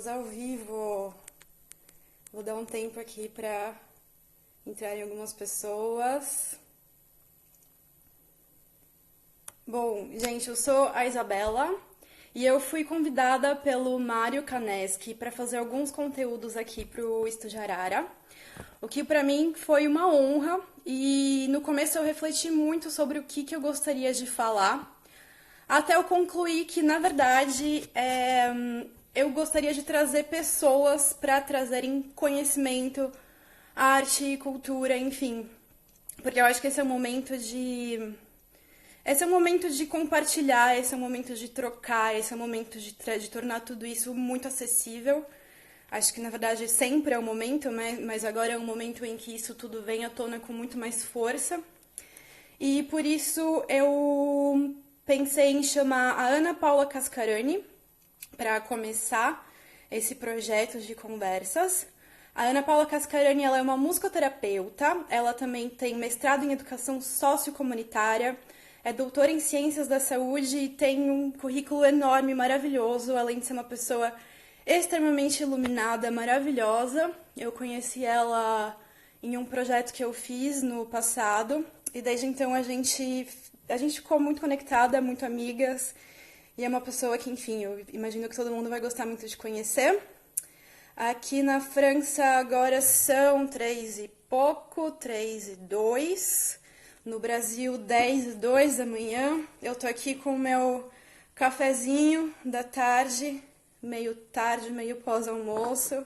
Estamos ao vivo. Vou dar um tempo aqui para entrarem algumas pessoas. Bom, gente, eu sou a Isabela e eu fui convidada pelo Mário Kaneski para fazer alguns conteúdos aqui para o Estúdio Arara, o que para mim foi uma honra e no começo eu refleti muito sobre o que eu gostaria de falar, até eu concluir que, na verdade, eu gostaria de trazer pessoas para trazerem conhecimento, arte, cultura, enfim. Porque eu acho que esse é o momento de. Esse é o momento de compartilhar, esse é o momento de trocar, esse é o momento de tornar tudo isso muito acessível. Acho que, na verdade, sempre é o momento, né? Mas agora é um momento em que isso tudo vem à tona com muito mais força. E por isso eu pensei em chamar a Ana Paula Cascarani para começar esse projeto de conversas. A Ana Paula Cascarani, ela é uma musicoterapeuta, ela também tem mestrado em educação sociocomunitária, é doutora em ciências da saúde e tem um currículo enorme, maravilhoso, além de ser uma pessoa extremamente iluminada, maravilhosa. Eu conheci ela em um projeto que eu fiz no passado e desde então a gente ficou muito conectada, muito amigas. E é uma pessoa que, enfim, eu imagino que todo mundo vai gostar muito de conhecer. Aqui na França agora são 3 e pouco, 3 e 2. No Brasil, 10 e 2 da manhã. Eu tô aqui com o meu cafezinho da tarde, meio pós-almoço.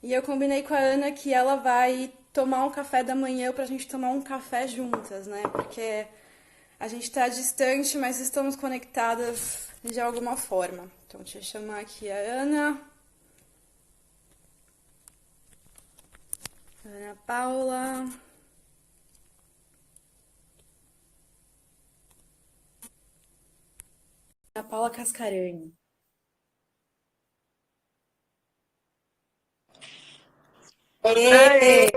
E eu combinei com a Ana que ela vai tomar um café da manhã pra gente tomar um café juntas, né? Porque a gente tá distante, mas estamos conectadas de alguma forma. Então, deixa eu chamar aqui a Ana. Ana Paula. Ana Paula Cascarani. Aê!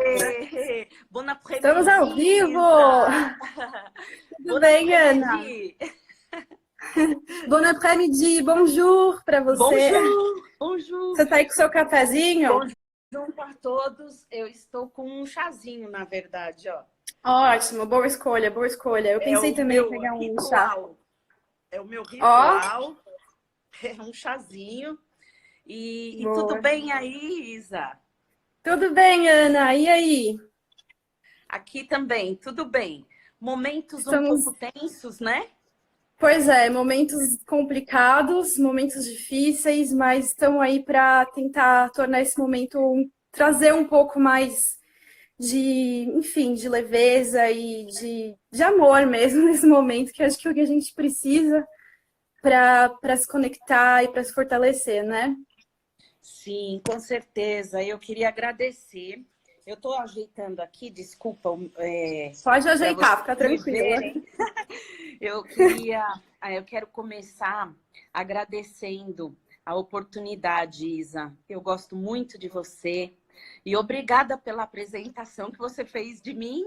Bon Estamos ao après-midi, vivo! Isa! Tudo Bon bem, Ana? après-midi! Bon après-midi, bonjour para você. Bonjour! Bonjour! Você tá aí com o seu cafezinho? Bonjour para todos. Eu estou com um chazinho, na verdade, ó. Ótimo, boa escolha, boa escolha. Eu É pensei o também em meu pegar um chá. ritual. É o meu Ó, ritual. É um chazinho. E tudo boa. bem aí, Isa? Tudo bem, Ana? E aí? Aqui também, tudo bem. Momentos um Estamos pouco tensos, né? Pois é, momentos complicados, momentos difíceis, mas estamos aí para tentar tornar esse momento, trazer um pouco mais de, enfim, de leveza e de amor mesmo nesse momento, que acho que é o que a gente precisa para se conectar e para se fortalecer, né? Sim, com certeza. Eu queria agradecer. Eu estou ajeitando aqui, desculpa, Pode para ajeitar, vocês fica me tranquila. verem. Eu quero começar agradecendo a oportunidade, Isa. Eu gosto muito de você e obrigada pela apresentação que você fez de mim.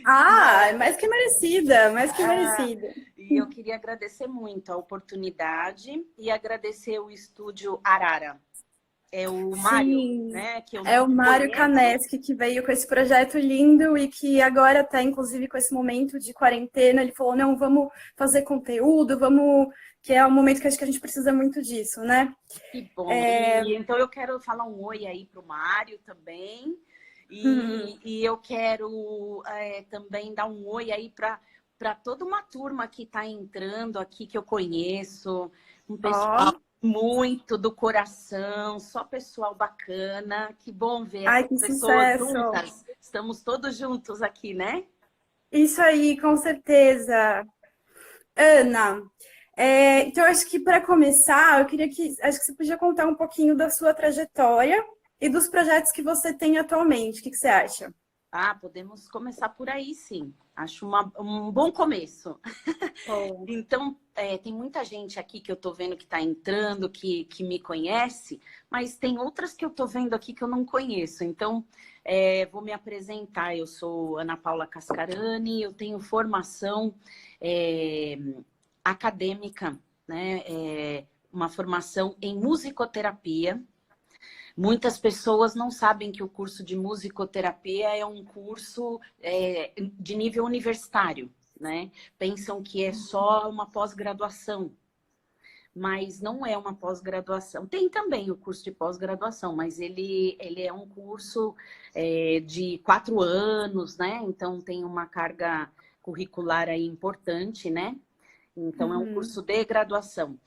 Ah, é mais que merecida, mais que Ah, merecida. e eu queria agradecer muito a oportunidade e agradecer o estúdio Arara. É o Mário, Sim, né, que eu é o não Mário conheço. Kaneski que veio com esse projeto lindo e que agora está, inclusive, com esse momento de quarentena. Ele falou, não, vamos fazer conteúdo, vamos... Que é um momento que acho que a gente precisa muito disso, né? Que bom. E então eu quero falar um oi aí para o Mário também. E eu quero também dar um oi aí para toda uma turma que está entrando aqui, que eu conheço, um pessoal Ó, muito do coração, só pessoal bacana. Que bom ver ai, essas que pessoas sucesso! juntas. Estamos todos juntos aqui, né? Isso aí, com certeza. Ana, então acho que para começar, acho que você podia contar um pouquinho da sua trajetória e dos projetos que você tem atualmente. O que você acha? Ah, podemos começar por aí, sim. Acho um bom começo. Bom. Então, tem muita gente aqui que eu tô vendo que está entrando, que me conhece, mas tem outras que eu tô vendo aqui que eu não conheço. Então, vou me apresentar. Eu sou Ana Paula Cascarani, eu tenho formação é, acadêmica, né? Uma formação em musicoterapia. Muitas pessoas não sabem que o curso de musicoterapia é um curso de nível universitário, né? Pensam que é só uma pós-graduação, mas não é uma pós-graduação. Tem também o curso de pós-graduação, mas ele é um curso de 4 anos, né? Então tem uma carga curricular aí importante, né? Então é um curso de graduação.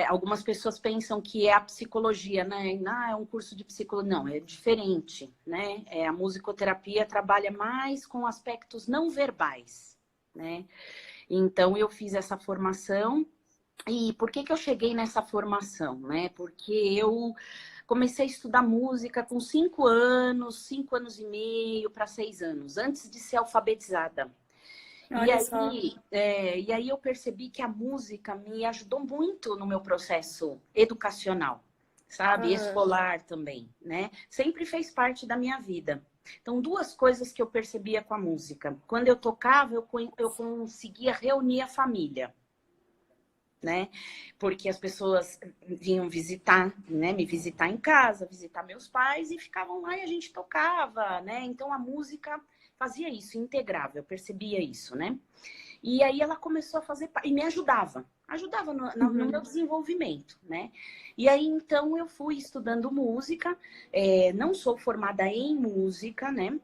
Algumas pessoas pensam que é a psicologia, né? Ah, é um curso de psicologia. Não, é diferente, né? A musicoterapia trabalha mais com aspectos não verbais, né? Então eu fiz essa formação. E por que eu cheguei nessa formação, né? Porque eu comecei a estudar música com 5 anos, 5 anos e meio para 6 anos, antes de ser alfabetizada. Olha só. E aí eu percebi que a música me ajudou muito no meu processo educacional, sabe? Aham. Escolar também, né? Sempre fez parte da minha vida. Então, 2 coisas que eu percebia com a música. Quando eu tocava, eu conseguia reunir a família, né? Porque as pessoas vinham visitar, né? Me visitar em casa, visitar meus pais e ficavam lá e a gente tocava, né? Então a música fazia isso, integrava, eu percebia isso, né? E aí ela começou a fazer e me ajudava no meu desenvolvimento, né? E aí então eu fui estudando música, não sou formada em música, né?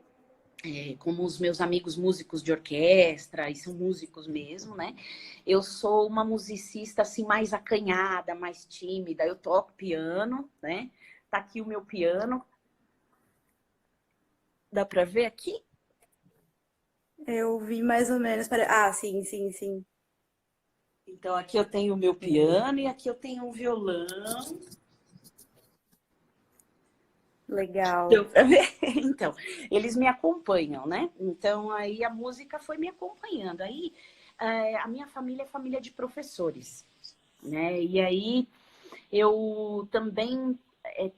Como os meus amigos músicos de orquestra, e são músicos mesmo, né? Eu sou uma musicista assim mais acanhada, mais tímida. Eu toco piano, né? Tá aqui o meu piano. Dá para ver aqui? Eu vi mais ou menos. Ah, sim, sim, sim. Então aqui eu tenho o meu piano e aqui eu tenho um violão. Legal. Deu pra ver? Então, eles me acompanham, né? Então aí a música foi me acompanhando. Aí a minha família é família de professores, né? E aí eu também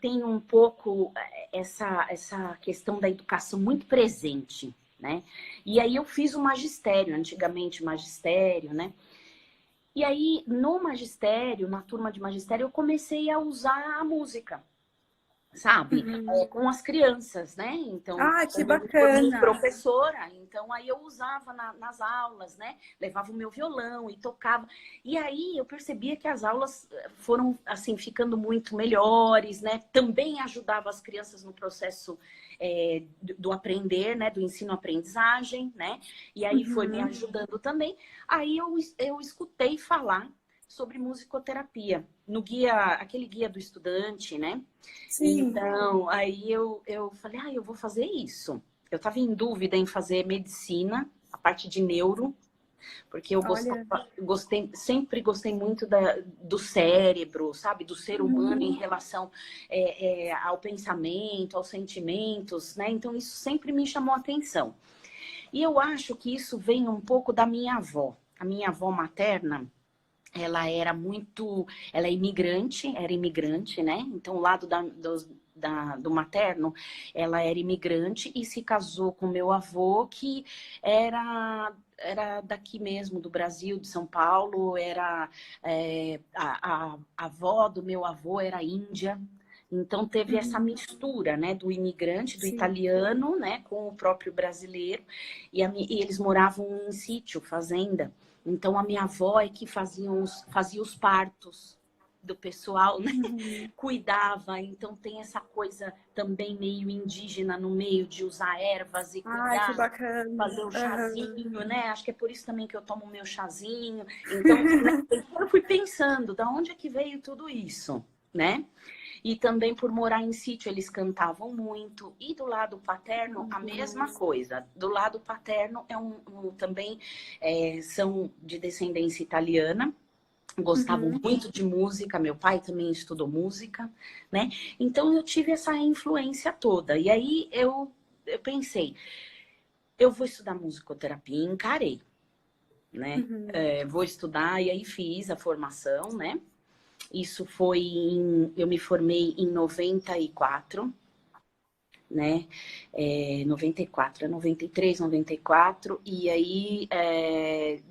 tenho um pouco essa questão da educação muito presente, né? E aí eu fiz o magistério, antigamente o magistério, né? E aí no magistério, na turma de magistério, eu comecei a usar a música, sabe? Uhum. Com as crianças, né? Então, Ah, que como eu me formei bacana. professora, então aí eu usava nas aulas, né? Levava o meu violão e tocava. E aí eu percebia que as aulas foram, assim, ficando muito melhores, né? Também ajudava as crianças no processo do aprender, né? Do ensino-aprendizagem, né? E aí foi me Uhum. ajudando também. Aí eu escutei falar sobre musicoterapia no guia, aquele guia do estudante, né? Sim. Então, aí eu falei, eu vou fazer isso. Eu estava em dúvida em fazer medicina, a parte de neuro, porque Olha. sempre gostei muito do cérebro, sabe? Do ser humano em Uhum. relação ao pensamento, aos sentimentos, né? Então, isso sempre me chamou a atenção. E eu acho que isso vem um pouco da minha avó. A minha avó materna, ela era imigrante, né? Então, o lado do materno, ela era imigrante e se casou com meu avô, que era daqui mesmo, do Brasil, de São Paulo, a avó do meu avô era índia. Então, teve essa Uhum. mistura, né, do imigrante, do Sim. italiano, né, com o próprio brasileiro, e eles moravam em sítio, fazenda. Então, a minha avó é que fazia os partos do pessoal, né? Uhum. Cuidava. Então, tem essa coisa também meio indígena no meio de usar ervas e Ai, que cuidar, bacana. fazer o Aham. chazinho, né? Acho que é por isso também que eu tomo o meu chazinho. Então, eu fui pensando, da onde é que veio tudo isso, né? E também por morar em sítio, eles cantavam muito. E do lado paterno, a Uhum. mesma coisa. Do lado paterno também são de descendência italiana. Gostavam Uhum. muito de música. Meu pai também estudou música, né? Então eu tive essa influência toda. E aí eu pensei, eu vou estudar musicoterapia e encarei, né? Uhum. Vou estudar e aí fiz a formação, né? Isso foi eu me formei em 94, né? 94, 93, 94. E aí,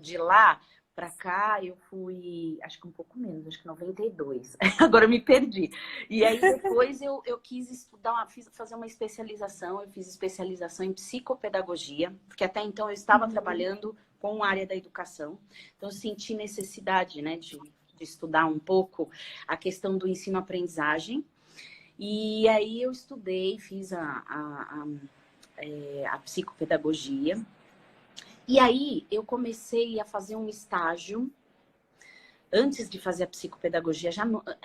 de lá para cá, eu fui, acho que um pouco menos, acho que 92. Agora eu me perdi. E aí depois eu quis estudar, fazer uma especialização. Eu fiz especialização em psicopedagogia, porque até então eu estava trabalhando com a área da educação. Então eu senti necessidade, né, de estudar um pouco a questão do ensino-aprendizagem. E aí eu estudei, fiz a psicopedagogia. E aí eu comecei a fazer um estágio. Antes de fazer a psicopedagogia,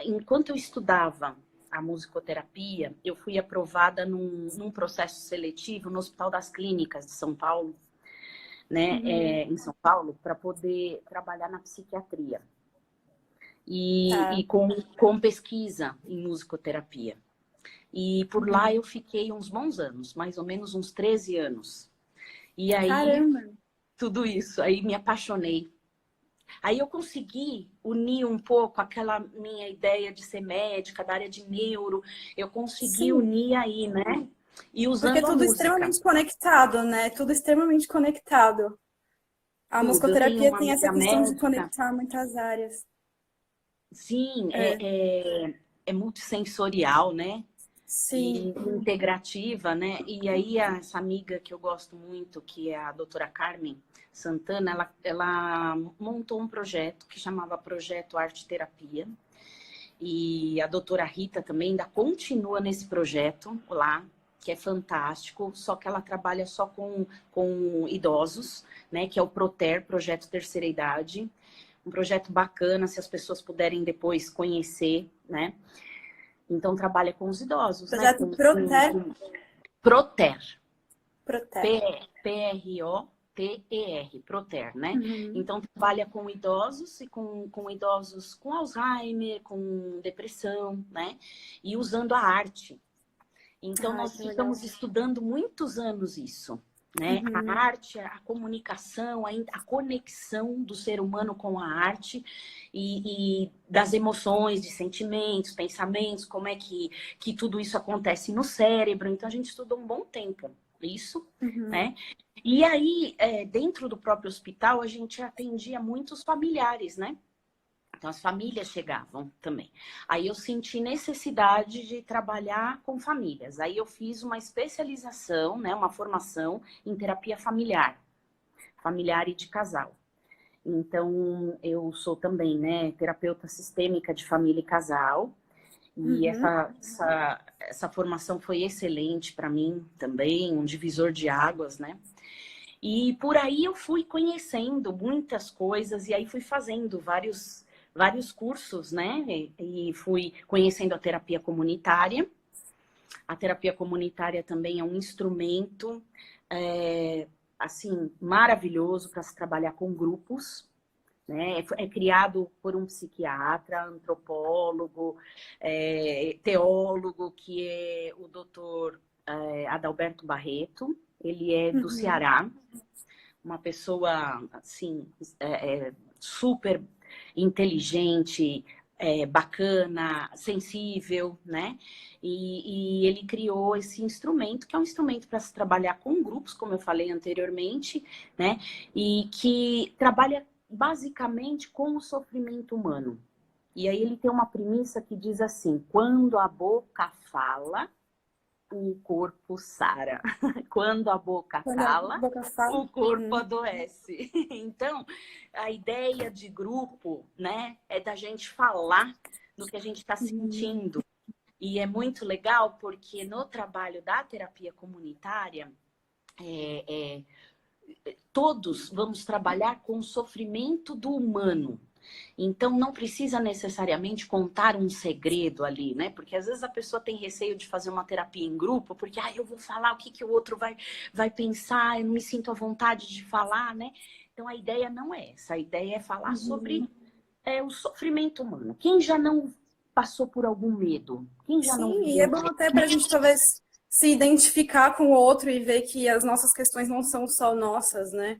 enquanto eu estudava a musicoterapia, eu fui aprovada num processo seletivo no Hospital das Clínicas de São Paulo, né, em São Paulo, para poder trabalhar na psiquiatria. E com pesquisa em musicoterapia. E por lá eu fiquei uns bons anos, mais ou menos uns 13 anos. E aí, Caramba! tudo isso, aí me apaixonei. Aí eu consegui unir um pouco aquela minha ideia de ser médica, da área de neuro. Eu consegui unir aí, né? E usando porque a tudo música. extremamente conectado, né? Tudo extremamente conectado. A Tudo. Eu tenho musicoterapia uma tem essa amiga questão de médica. conectar muitas áreas. Sim, é multissensorial, né? E Sim. integrativa, né? E aí essa amiga que eu gosto muito, que é a doutora Carmen Santana, ela montou um projeto que chamava Projeto Arte Terapia. E a doutora Rita também ainda continua nesse projeto lá, que é fantástico, só que ela trabalha só com idosos, né? Que é o Proter, Projeto Terceira Idade. Um projeto bacana, se as pessoas puderem depois conhecer, né? Então, trabalha com os idosos, né? Projeto Proter. Proter. Proter. Proter, Proter, né? Então, trabalha com idosos e com idosos com Alzheimer, com depressão, né? E usando a arte. Então, nós ficamos estudando muitos anos isso, né? A arte, a comunicação, a conexão do ser humano com a arte e das emoções, de sentimentos, pensamentos, como é que tudo isso acontece no cérebro. Então, a gente estudou um bom tempo isso, né? E aí, dentro do próprio hospital, a gente atendia muitos familiares, né? Então, as famílias chegavam também. Aí eu senti necessidade de trabalhar com famílias. Aí eu fiz uma especialização, né, uma formação em terapia familiar e de casal. Então, eu sou também, né, terapeuta sistêmica de família e casal. E essa formação foi excelente para mim também, um divisor de águas, né? E por aí eu fui conhecendo muitas coisas e aí fui fazendo vários cursos, né? E fui conhecendo a terapia comunitária. A terapia comunitária também é um instrumento, assim, maravilhoso para se trabalhar com grupos, né? É criado por um psiquiatra, antropólogo, teólogo, que é o doutor Adalberto Barreto. Ele é do Ceará, uma pessoa, assim, super inteligente, bacana, sensível, né? E ele criou esse instrumento, que é um instrumento para se trabalhar com grupos, como eu falei anteriormente, né? E que trabalha basicamente com o sofrimento humano. E aí ele tem uma premissa que diz assim: quando a boca fala, o corpo sara. Quando a boca cala, o corpo adoece. Então, a ideia de grupo, né, é da gente falar do que a gente está sentindo. E é muito legal porque no trabalho da terapia comunitária, todos vamos trabalhar com o sofrimento do humano. Então, não precisa necessariamente contar um segredo ali, né? Porque às vezes a pessoa tem receio de fazer uma terapia em grupo, porque eu vou falar o que o outro vai pensar, eu não me sinto à vontade de falar, né? Então, a ideia não é essa. A ideia é falar sobre o sofrimento humano. Quem já não passou por algum medo? Quem já não e é bom até para a gente talvez se identificar com o outro e ver que as nossas questões não são só nossas, né?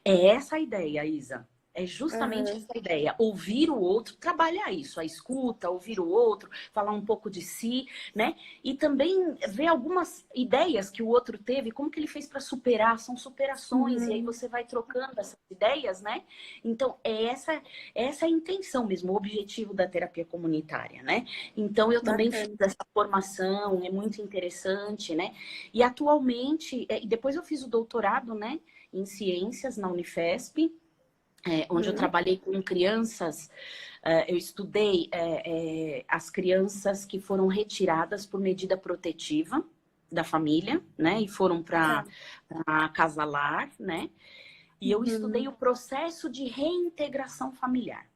É essa a ideia, Isa. É justamente Aham. essa ideia, ouvir o outro, trabalhar isso, a escuta, ouvir o outro, falar um pouco de si, né? E também ver algumas ideias que o outro teve, como que ele fez para superar, são superações, e aí Uhum. você vai trocando essas ideias, né? Então, essa é a intenção mesmo, o objetivo da terapia comunitária, né? Então, eu também fiz Bacana. essa formação, é muito interessante, né? E atualmente, e depois eu fiz o doutorado, né? Em ciências na Unifesp, onde eu Uhum. trabalhei com crianças, eu estudei as crianças que foram retiradas por medida protetiva da família, né? E foram para Tá. casa-lar, né? E eu estudei Uhum. o processo de reintegração familiar.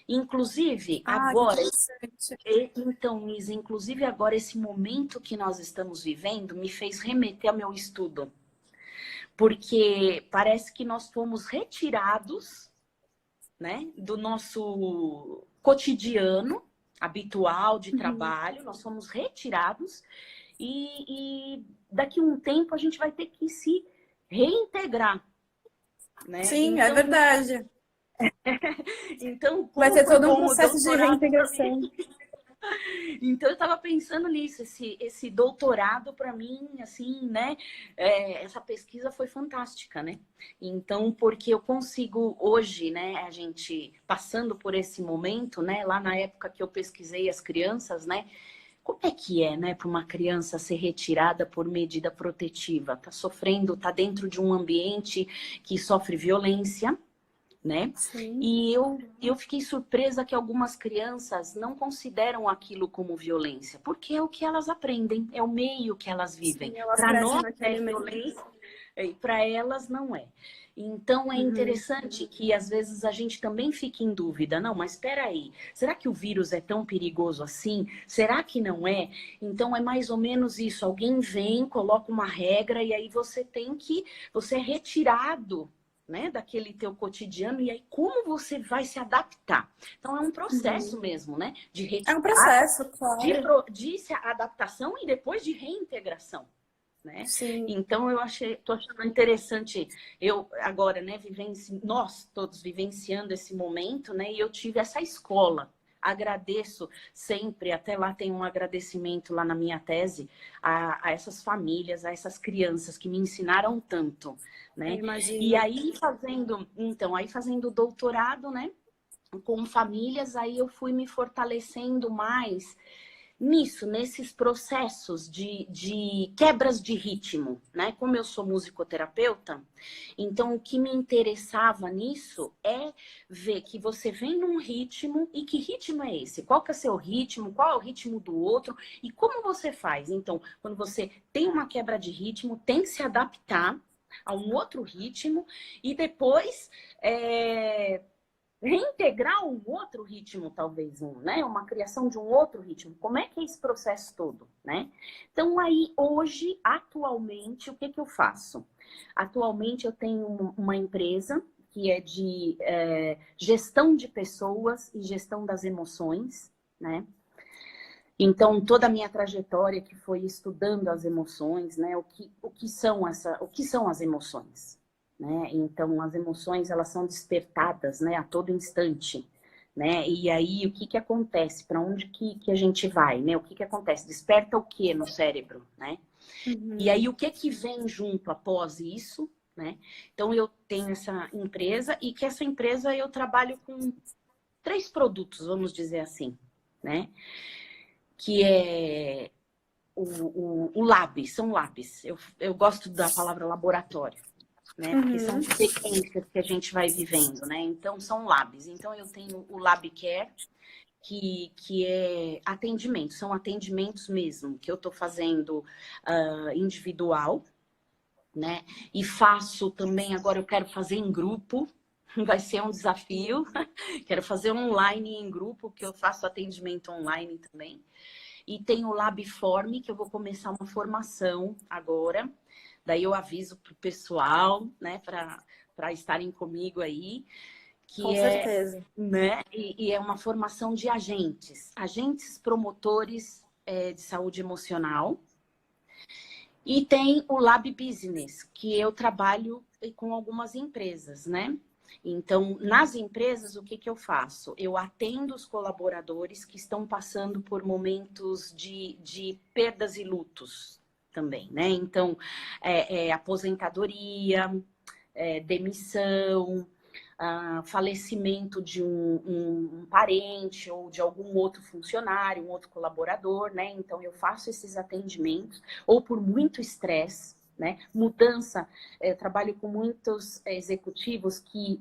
Inclusive, Ah, que agora, interessante. então, Isa, inclusive agora esse momento que nós estamos vivendo me fez remeter ao meu estudo, porque parece que nós fomos retirados, né, do nosso cotidiano habitual de Uhum. trabalho, nós somos retirados e daqui a um tempo a gente vai ter que se reintegrar, né? Sim, é verdade. Então, Vai como ter foi todo um bom o processo de doutorado para mim. reintegração. Então, eu estava pensando nisso, esse doutorado para mim, assim, né? Essa pesquisa foi fantástica, né? Então, porque eu consigo hoje, né? A gente passando por esse momento, né? Lá na época que eu pesquisei as crianças, né? Como é, né, para uma criança ser retirada por medida protetiva? Tá sofrendo, tá dentro de um ambiente que sofre violência, né? Sim. E eu fiquei surpresa que algumas crianças não consideram aquilo como violência, porque é o que elas aprendem, é o meio que elas vivem. Sim, elas Para crescem nós é naquele meio. violência, e para elas não é. Então é Uhum. interessante que às vezes a gente também fique em dúvida, não, mas espera aí, será que o vírus é tão perigoso assim? Será que não é? Então é mais ou menos isso, alguém vem, coloca uma regra e aí você é retirado, né, daquele teu cotidiano, e aí como você vai se adaptar? Então é um processo Uhum. mesmo, né, de É um retirada, processo, claro. de adaptação e depois de reintegração, né? Sim. Então tô achando interessante eu agora, né, nós todos vivenciando esse momento, né? E eu tive essa escola. Agradeço sempre, até lá tem um agradecimento lá na minha tese a essas famílias, a essas crianças que me ensinaram tanto, Eu né? E imagino. aí fazendo doutorado, né, com famílias, aí eu fui me fortalecendo mais nesses processos de quebras de ritmo, né? Como eu sou musicoterapeuta, então o que me interessava nisso é ver que você vem num ritmo e que ritmo é esse? Qual que é o seu ritmo? Qual é o ritmo do outro? E como você faz? Então, quando você tem uma quebra de ritmo, tem que se adaptar a um outro ritmo e depois reintegrar um outro ritmo, talvez, né? Uma criação de um outro ritmo. Como é que é esse processo todo, né? Então, aí, hoje, atualmente, o que que eu faço? Atualmente, eu tenho uma empresa que é de gestão de pessoas e gestão das emoções, né? Então, toda a minha trajetória que foi estudando as emoções, né? O que são as emoções, né? Então, as emoções, elas são despertadas, né? A todo instante, né? E aí, o que que acontece? Para onde que a gente vai, né? O que que acontece? Desperta o que no cérebro, né? E Uhum. aí, o que que vem junto após isso, né? Então, eu tenho essa empresa e que essa empresa eu trabalho com 3 produtos, vamos dizer assim, né? Que é o lab, são labs. Eu gosto da palavra laboratório, né? Porque são Uhum. experiências que a gente vai vivendo, né? Então, são labs. Então, eu tenho o Lab Care, que é atendimento, são atendimentos mesmo, que eu estou fazendo individual, né? E faço também, agora eu quero fazer em grupo, vai ser um desafio. Quero fazer online em grupo, que eu faço atendimento online também. E tem o Labform, que eu vou começar uma formação agora. Daí eu aviso para o pessoal, né, para estarem comigo aí, Com que é, certeza. né, e é uma formação de agentes promotores de saúde emocional. E tem o Lab Business, que eu trabalho com algumas empresas, né? Então, nas empresas, o que que eu faço? Eu atendo os colaboradores que estão passando por momentos de perdas e lutos também, né? Então, aposentadoria, demissão, falecimento de um parente ou de algum outro funcionário, um outro colaborador, né? Então, eu faço esses atendimentos, ou por muito estresse, né? Mudança, trabalho com muitos executivos que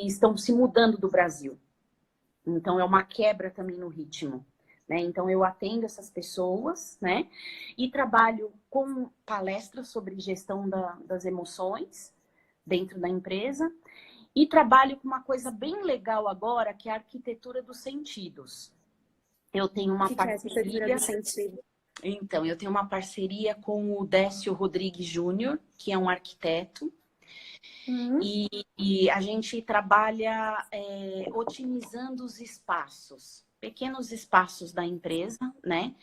estão se mudando do Brasil. Então, é uma quebra também no ritmo. Né? Então, eu atendo essas pessoas, né? E trabalho com palestras sobre gestão das emoções dentro da empresa. E trabalho com uma coisa bem legal agora, que é a arquitetura dos sentidos. Eu tenho uma O que é a arquitetura parceria. do sentido? Então, eu tenho uma parceria com o Décio Rodrigues Júnior, que é um arquiteto, e a gente trabalha otimizando os espaços, pequenos espaços da empresa, né?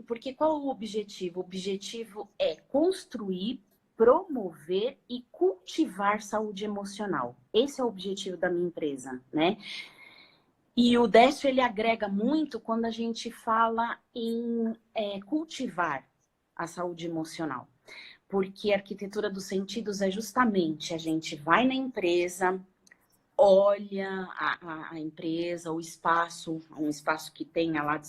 Porque qual é o objetivo? O objetivo é construir, promover e cultivar saúde emocional. Esse é o objetivo da minha empresa, né? E o Décio, ele agrega muito quando a gente fala em cultivar a saúde emocional. Porque a arquitetura dos sentidos é justamente a gente vai na empresa, olha a empresa, o espaço, um espaço que tenha lá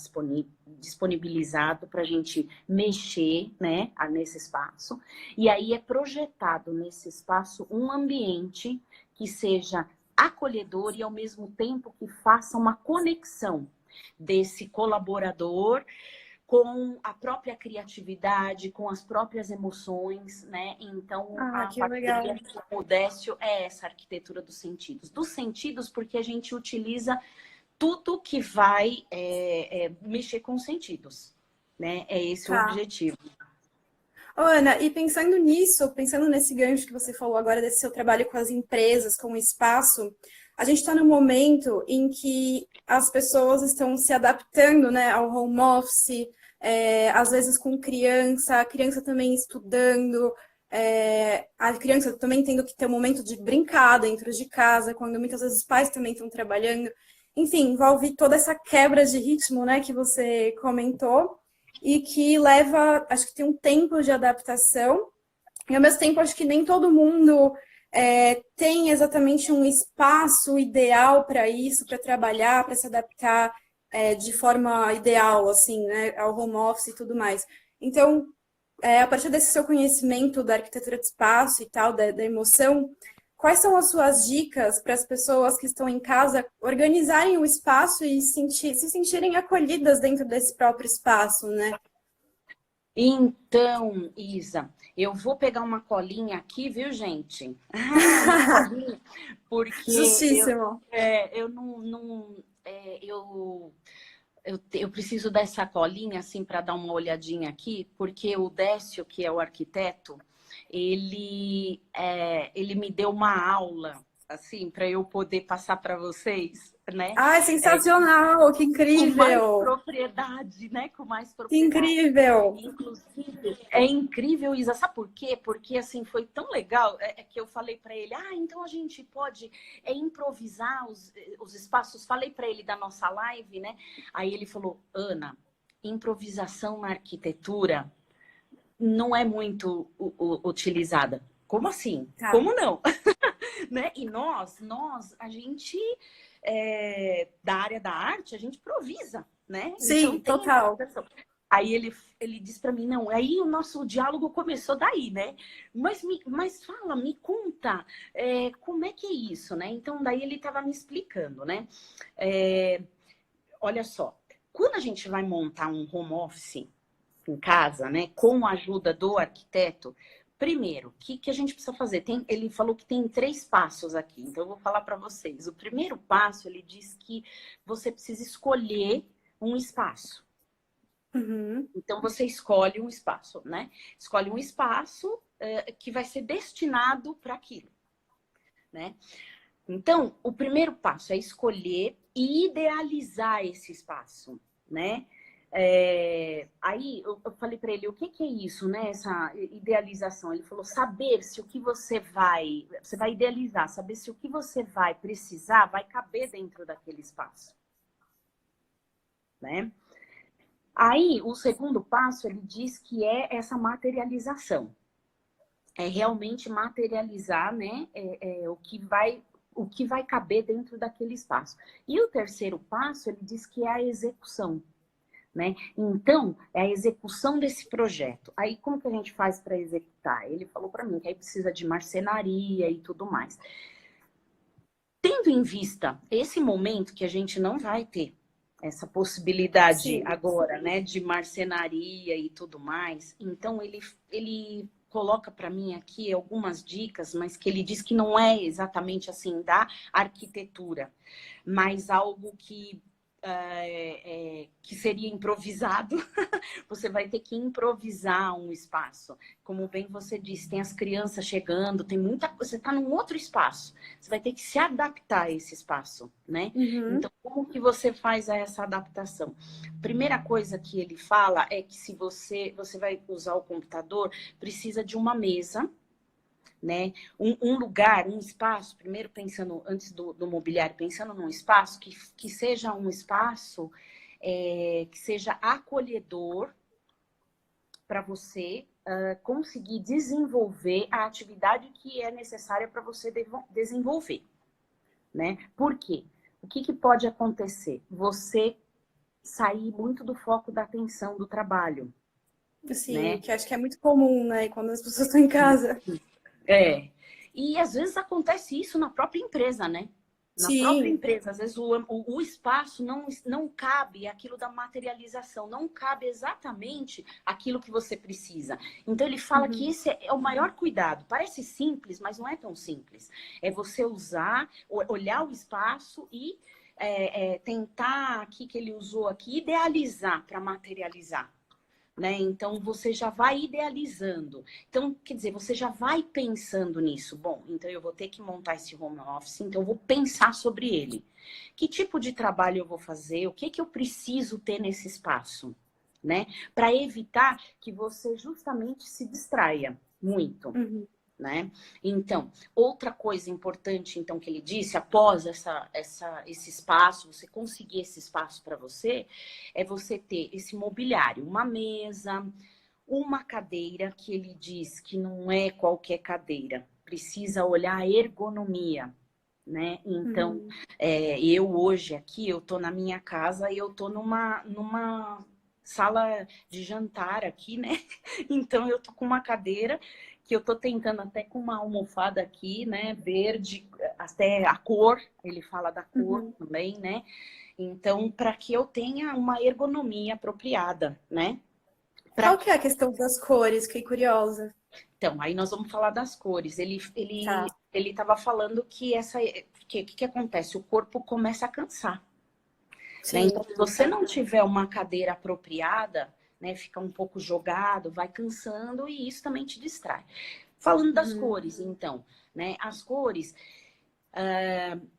disponibilizado para a gente mexer, né, nesse espaço. E aí é projetado nesse espaço um ambiente que seja acolhedor e ao mesmo tempo que faça uma conexão desse colaborador com a própria criatividade, com as próprias emoções, né? Então, a Que legal. parceria com o Décio é essa arquitetura dos sentidos. Dos sentidos, porque a gente utiliza tudo que vai mexer com os sentidos, né? É esse o objetivo. Ô, Ana, e pensando nisso, pensando nesse gancho que você falou agora desse seu trabalho com as empresas, com o espaço, a gente está num momento em que as pessoas estão se adaptando, né, ao home office, às vezes com criança, a criança também estudando, a criança também tendo que ter um momento de brincar dentro de casa, quando muitas vezes os pais também estão trabalhando. Enfim, envolve toda essa quebra de ritmo, né, que você comentou, e que leva, acho que tem um tempo de adaptação, e ao mesmo tempo acho que nem todo mundo tem exatamente um espaço ideal para isso, para trabalhar, para se adaptar de forma ideal, assim, né, ao home office e tudo mais. Então, a partir desse seu conhecimento da arquitetura de espaço e tal, da emoção, quais são as suas dicas para as pessoas que estão em casa organizarem o espaço e se sentirem acolhidas dentro desse próprio espaço, né? Então, Isa, eu vou pegar uma colinha aqui, viu, gente? Uma colinha, porque Justíssimo. eu preciso dessa colinha, assim, para dar uma olhadinha aqui, porque o Décio, que é o arquiteto, ele me deu uma aula, assim, para eu poder passar para vocês, né? Ah, é sensacional, que incrível! Com mais propriedade, né? Com mais propriedade. Que incrível! Inclusive, é incrível, Isa. Sabe por quê? Porque, assim, foi tão legal que eu falei para ele, então a gente pode improvisar os espaços. Falei para ele da nossa live, né? Aí ele falou, Ana, improvisação na arquitetura não é muito utilizada. Como assim? Tá. Como não? Né? E nós, a gente, da área da arte, a gente improvisa, né? Sim, então, total. Aí ele disse para mim, não, aí o nosso diálogo começou daí, né? Mas fala, me conta, como é que é isso, né? Então, daí ele estava me explicando, né? Olha só, quando a gente vai montar um home office em casa, né, com a ajuda do arquiteto, primeiro, o que a gente precisa fazer? Ele falou que tem 3 passos aqui, então eu vou falar para vocês. O primeiro passo, ele diz que você precisa escolher um espaço. Uhum. Então, você escolhe um espaço, né? Escolhe um espaço que vai ser destinado para aquilo, né? Então, o primeiro passo é escolher e idealizar esse espaço, né? Aí eu falei para ele, o que é isso, né? Essa idealização. Ele falou, saber se o que você vai idealizar, saber se o que você vai precisar vai caber dentro daquele espaço, né? Aí, o segundo passo, ele diz que é essa materialização. É realmente materializar, né, o que vai caber dentro daquele espaço. E o terceiro passo, ele diz que é a execução, né? Então, é a execução desse projeto. Aí, como que a gente faz para executar? Ele falou para mim que aí precisa de marcenaria e tudo mais. Tendo em vista esse momento que a gente não vai ter essa possibilidade Sim. agora, né, de marcenaria e tudo mais, então ele coloca para mim aqui algumas dicas, mas que ele diz que não é exatamente assim da arquitetura, mas algo que seria improvisado. Você vai ter que improvisar um espaço. Como bem você disse, tem as crianças chegando, tem muita coisa, você está num outro espaço. Você vai ter que se adaptar a esse espaço, né? Uhum. Então, como que você faz essa adaptação? Primeira coisa que ele fala é que se você vai usar o computador, precisa de uma mesa, né? Um lugar, um espaço, primeiro pensando, antes do mobiliário, pensando num espaço que seja um espaço que seja acolhedor para você conseguir desenvolver a atividade que é necessária para você desenvolver, né? Por quê? O que pode acontecer? Você sair muito do foco da atenção do trabalho, Sim, né? que acho que é muito comum, né? Quando as pessoas estão em casa. E às vezes acontece isso na própria empresa, né? Na própria Sim. empresa, às vezes o espaço não cabe aquilo da materialização, não cabe exatamente aquilo que você precisa. Então ele fala que esse é o maior cuidado. Parece simples, mas não é tão simples. É você usar, olhar o espaço e tentar aqui que ele usou aqui, idealizar para materializar. Né? Então você já vai idealizando. Então, quer dizer, você já vai pensando nisso. Bom, então eu vou ter que montar esse home office, então eu vou pensar sobre ele. Que tipo de trabalho eu vou fazer? O que eu preciso ter nesse espaço, né? Para evitar que você justamente se distraia muito. Uhum. Né? Então, outra coisa importante então que ele disse, após esse espaço, você conseguir esse espaço para você, é você ter esse mobiliário, uma mesa, uma cadeira, que ele diz que não é qualquer cadeira, precisa olhar a ergonomia, né? Então, Uhum. eu hoje aqui, eu tô na minha casa e eu tô numa sala de jantar aqui, né? Então, eu tô com uma cadeira que eu tô tentando até com uma almofada aqui, né? Verde, até a cor, ele fala da cor Uhum. também, né? Então, para que eu tenha uma ergonomia apropriada, né? Qual Para que é a questão das cores? Fiquei curiosa. Então, aí nós vamos falar das cores. Tá. Ele estava falando que que acontece? O corpo começa a cansar, né? Sim. Então, se você não tiver uma cadeira apropriada, né, fica um pouco jogado, vai cansando e isso também te distrai. Falando das Uhum. cores, então, né? As cores,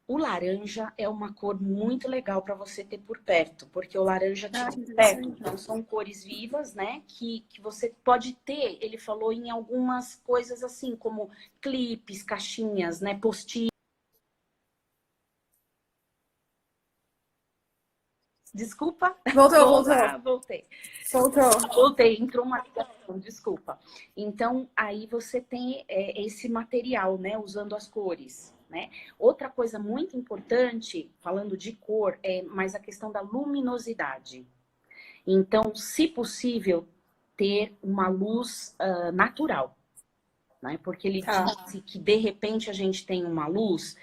o laranja é uma cor muito legal para você ter por perto, porque o laranja te Ah, que perto. interessante. Então, são cores vivas, né? Que você pode ter, ele falou em algumas coisas assim, como clipes, caixinhas, né? Post-it. Desculpa, Voltou. voltei. Voltou. Voltei, entrou uma ligação, desculpa. Então, aí você tem esse material, né? Usando as cores. Né? Outra coisa muito importante, falando de cor, é mais a questão da luminosidade. Então, se possível, ter uma luz natural, né? Porque ele Tá. disse que de repente a gente tem uma luz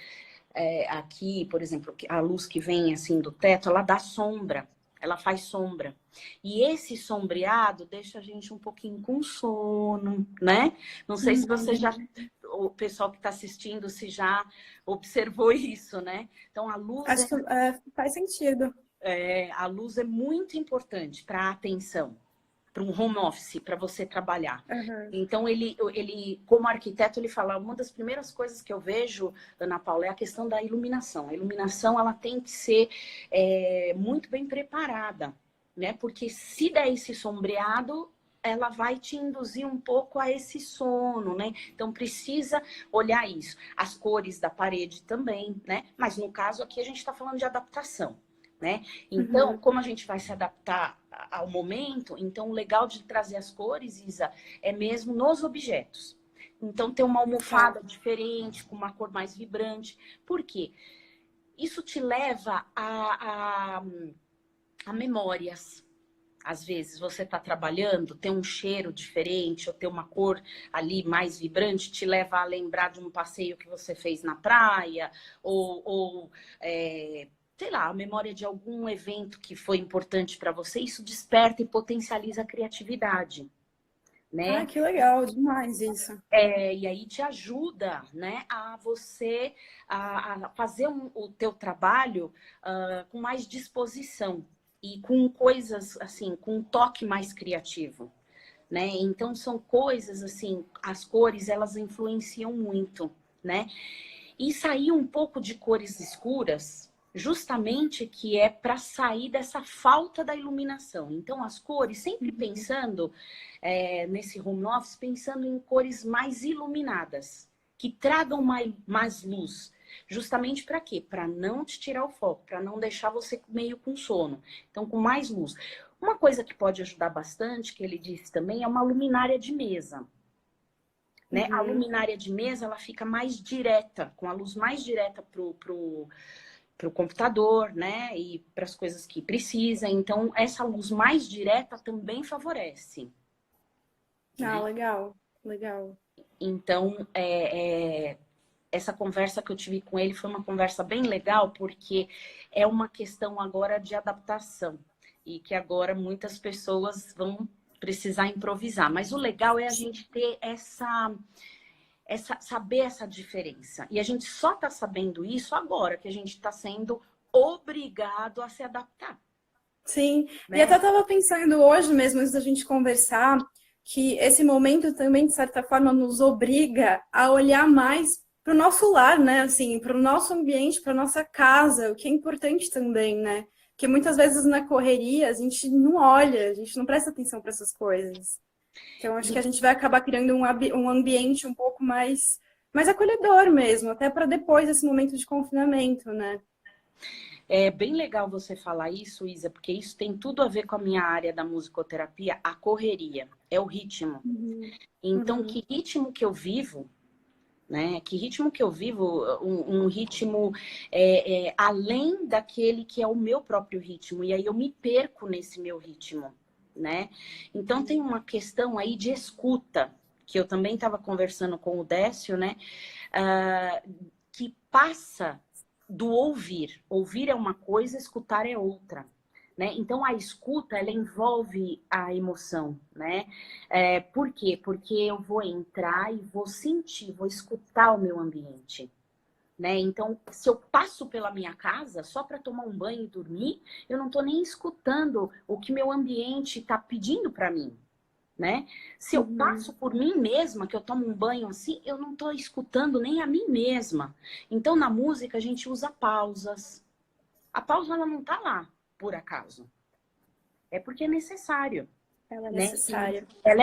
aqui, por exemplo, a luz que vem assim do teto, ela dá sombra, ela faz sombra. E esse sombreado deixa a gente um pouquinho com sono, né? Não sei se você já, o pessoal que está assistindo, se já observou isso, né? Então a luz Acho que faz sentido. a luz é muito importante para a atenção, para um home office, para você trabalhar. Uhum. Então, ele, como arquiteto, ele fala, uma das primeiras coisas que eu vejo, Ana Paula, é a questão da iluminação. A iluminação, ela tem que ser muito bem preparada, né? Porque se der esse sombreado, ela vai te induzir um pouco a esse sono, né? Então precisa olhar isso. As cores da parede também, né? Mas no caso aqui a gente está falando de adaptação, né? Então, como a gente vai se adaptar ao momento, então o legal de trazer as cores, Isa, é mesmo nos objetos. Então, ter uma almofada diferente, com uma cor mais vibrante. Por quê? Isso te leva a memórias. Às vezes você está trabalhando, tem um cheiro diferente, ou tem uma cor ali mais vibrante, te leva a lembrar de um passeio que você fez na praia, ou sei lá, a memória de algum evento que foi importante para você. Isso desperta e potencializa a criatividade, né? Ah, que legal, demais isso. E aí te ajuda, né, a você a fazer o teu trabalho com mais disposição e com coisas assim, com um toque mais criativo, né? Então são coisas assim, as cores elas influenciam muito, né? E sair um pouco de cores escuras, justamente que é para sair dessa falta da iluminação. Então, as cores, sempre pensando nesse home office, pensando em cores mais iluminadas, que tragam mais luz. Justamente para quê? Para não te tirar o foco, para não deixar você meio com sono. Então, com mais luz. Uma coisa que pode ajudar bastante, que ele disse também, é uma luminária de mesa. Né? A luminária de mesa ela fica mais direta, com a luz mais direta pro computador, né? E para as coisas que precisa. Então, essa luz mais direta também favorece. Ah, Né? legal, legal. Então, essa conversa que eu tive com ele foi uma conversa bem legal, porque é uma questão agora de adaptação. E que agora muitas pessoas vão precisar improvisar. Mas o legal é a gente ter saber essa diferença. E a gente só está sabendo isso agora, que a gente está sendo obrigado a se adaptar. Sim, e Né? até estava pensando hoje mesmo, antes da gente conversar, que esse momento também, de certa forma, nos obriga a olhar mais para o nosso lar, né? Assim, para o nosso ambiente, para nossa casa, o que é importante também, né? Porque muitas vezes na correria a gente não olha, a gente não presta atenção para essas coisas. Então, acho que a gente vai acabar criando um ambiente um pouco mais acolhedor mesmo, até para depois desse momento de confinamento, né? É bem legal você falar isso, Isa, porque isso tem tudo a ver com a minha área da musicoterapia, a correria, é o ritmo. Então, que ritmo que eu vivo, né? Que ritmo que eu vivo, um ritmo além daquele que é o meu próprio ritmo, e aí eu me perco nesse meu ritmo, né? Então, tem uma questão aí de escuta, que eu também estava conversando com o Décio, né? Que passa do ouvir. Ouvir é uma coisa, escutar é outra. Né? Então, a escuta, ela envolve a emoção, né? Por quê? Porque eu vou entrar e vou sentir, vou escutar o meu ambiente. Né? Então, se eu passo pela minha casa só para tomar um banho e dormir, eu não estou nem escutando o que meu ambiente está pedindo para mim. Né? Se eu passo por mim mesma, que eu tomo um banho assim, eu não estou escutando nem a mim mesma. Então, na música, a gente usa pausas. A pausa, ela não está lá, por acaso. É porque é necessário. Ela é Né? necessária. Ela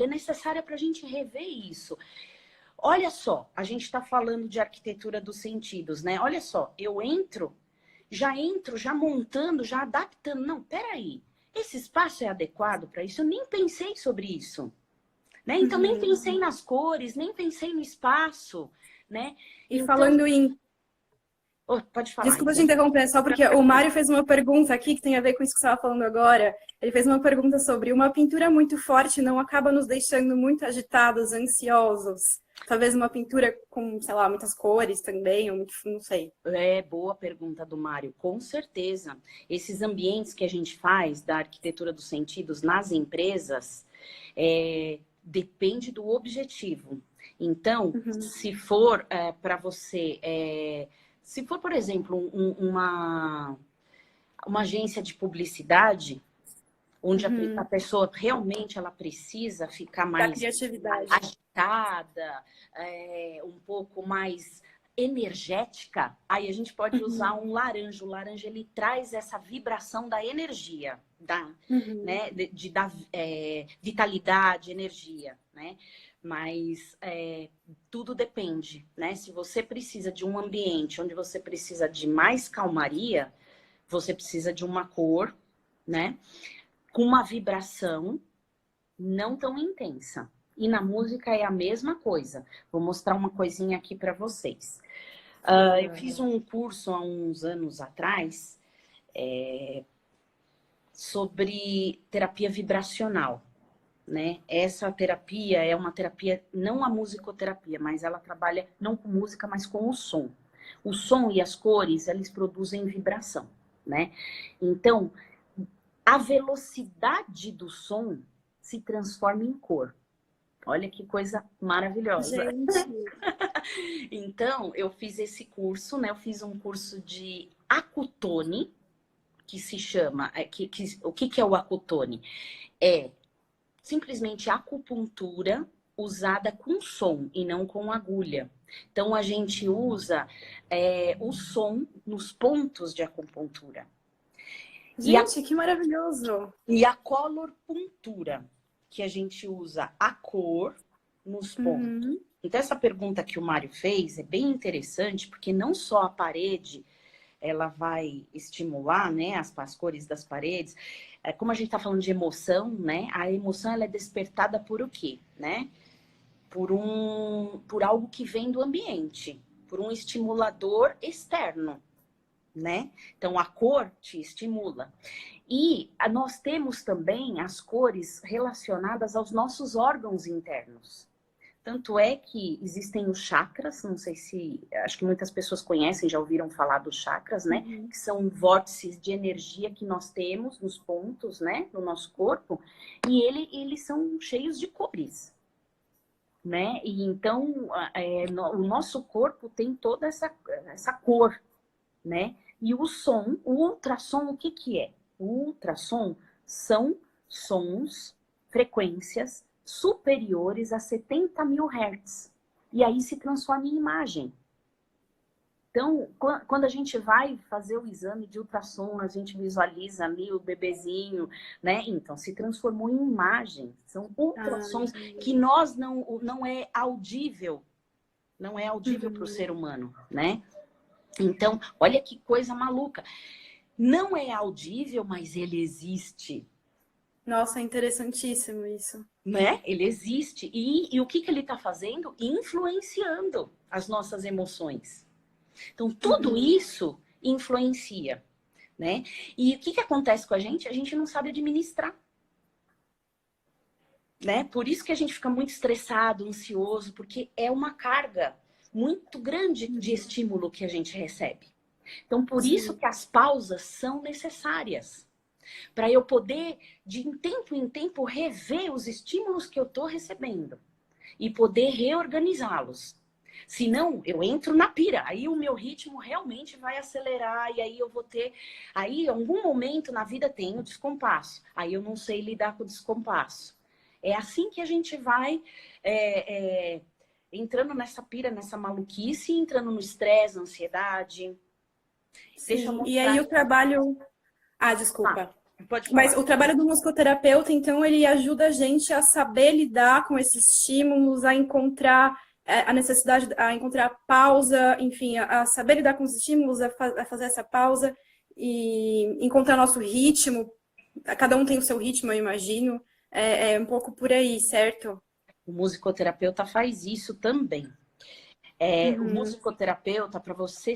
é necessária para a gente rever isso. Olha só, a gente está falando de arquitetura dos sentidos, né? Olha só, eu entro, já montando, já adaptando. Não, peraí. Esse espaço é adequado para isso? Eu nem pensei sobre isso. Né? Então, nem pensei nas cores, nem pensei no espaço. Né? E então... falando em... Oh, pode falar. Desculpa te interromper, só porque o Mário fez uma pergunta aqui que tem a ver com isso que você estava falando agora. Ele fez uma pergunta sobre uma pintura muito forte não acaba nos deixando muito agitados, ansiosos. Talvez uma pintura com, sei lá, muitas cores também, ou muito, não sei. Boa pergunta do Mário, com certeza. Esses ambientes que a gente faz da arquitetura dos sentidos nas empresas, depende do objetivo. Então, se for para você... se for, por exemplo, uma agência de publicidade, onde a pessoa realmente ela precisa ficar mais criatividade. agitada, um pouco mais energética, aí a gente pode usar um laranja. O laranja, ele traz essa vibração da energia, né, da vitalidade, energia, né? Mas tudo depende, né? Se você precisa de um ambiente onde você precisa de mais calmaria, você precisa de uma cor, né? Com uma vibração não tão intensa. E na música é a mesma coisa. Vou mostrar uma coisinha aqui para vocês. Eu fiz um curso há uns anos atrás sobre terapia vibracional, né? Essa terapia é uma terapia, não a musicoterapia, mas ela trabalha não com música, mas com o som. O som e as cores, eles produzem vibração, né? Então, a velocidade do som se transforma em cor. Olha que coisa maravilhosa. Gente. Então, eu fiz esse curso, né? Eu fiz um curso de Akutone, que se chama... o que é o Akutone? É simplesmente acupuntura usada com som e não com agulha. Então, a gente usa o som nos pontos de acupuntura. Gente, que maravilhoso! E a colorpuntura, que a gente usa a cor nos pontos. Então, essa pergunta que o Mário fez é bem interessante, porque não só a parede ela vai estimular, né, as cores das paredes. Como a gente está falando de emoção, né, a emoção ela é despertada por o quê, né? Por algo que vem do ambiente, por um estimulador externo, né? Então, a cor te estimula. E nós temos também as cores relacionadas aos nossos órgãos internos. Tanto é que existem os chakras, não sei se... Acho que muitas pessoas conhecem, já ouviram falar dos chakras, né? Que são vórtices de energia que nós temos nos pontos, né? No nosso corpo. E eles são cheios de cores, né? E então, o nosso corpo tem toda essa cor, né? E o som, o ultrassom, o que é? O ultrassom são sons, frequências superiores a 70 mil Hz. E aí se transforma em imagem. Então, quando a gente vai fazer o exame de ultrassom, a gente visualiza ali o bebezinho, né? Então, se transformou em imagem. São ultrassons que não é audível. Não é audível para o ser humano, né? Então, olha que coisa maluca. Não é audível, mas ele existe. Nossa, é interessantíssimo isso. Né? Ele existe. E o que ele está fazendo? Influenciando as nossas emoções. Então, tudo isso influencia, né? E o que acontece com a gente? A gente não sabe administrar. Né? Por isso que a gente fica muito estressado, ansioso, porque é uma carga muito grande de estímulo que a gente recebe. Então, por isso que as pausas são necessárias. Para eu poder, de tempo em tempo, rever os estímulos que eu estou recebendo. E poder reorganizá-los. Senão, eu entro na pira. Aí o meu ritmo realmente vai acelerar. E aí eu vou ter... Aí, em algum momento na vida tem o descompasso. Aí eu não sei lidar com o descompasso. É assim que a gente vai entrando nessa pira, nessa maluquice, entrando no estresse, na ansiedade. Deixa eu mostrar. E aí o trabalho... desculpa. Pode falar. Mas o trabalho do musicoterapeuta, então, ele ajuda a gente a saber lidar com esses estímulos, a encontrar a necessidade, a encontrar pausa, enfim, a saber lidar com os estímulos, a fazer essa pausa e encontrar nosso ritmo. Cada um tem o seu ritmo, eu imagino. É um pouco por aí, certo? O musicoterapeuta faz isso também. O musicoterapeuta, para você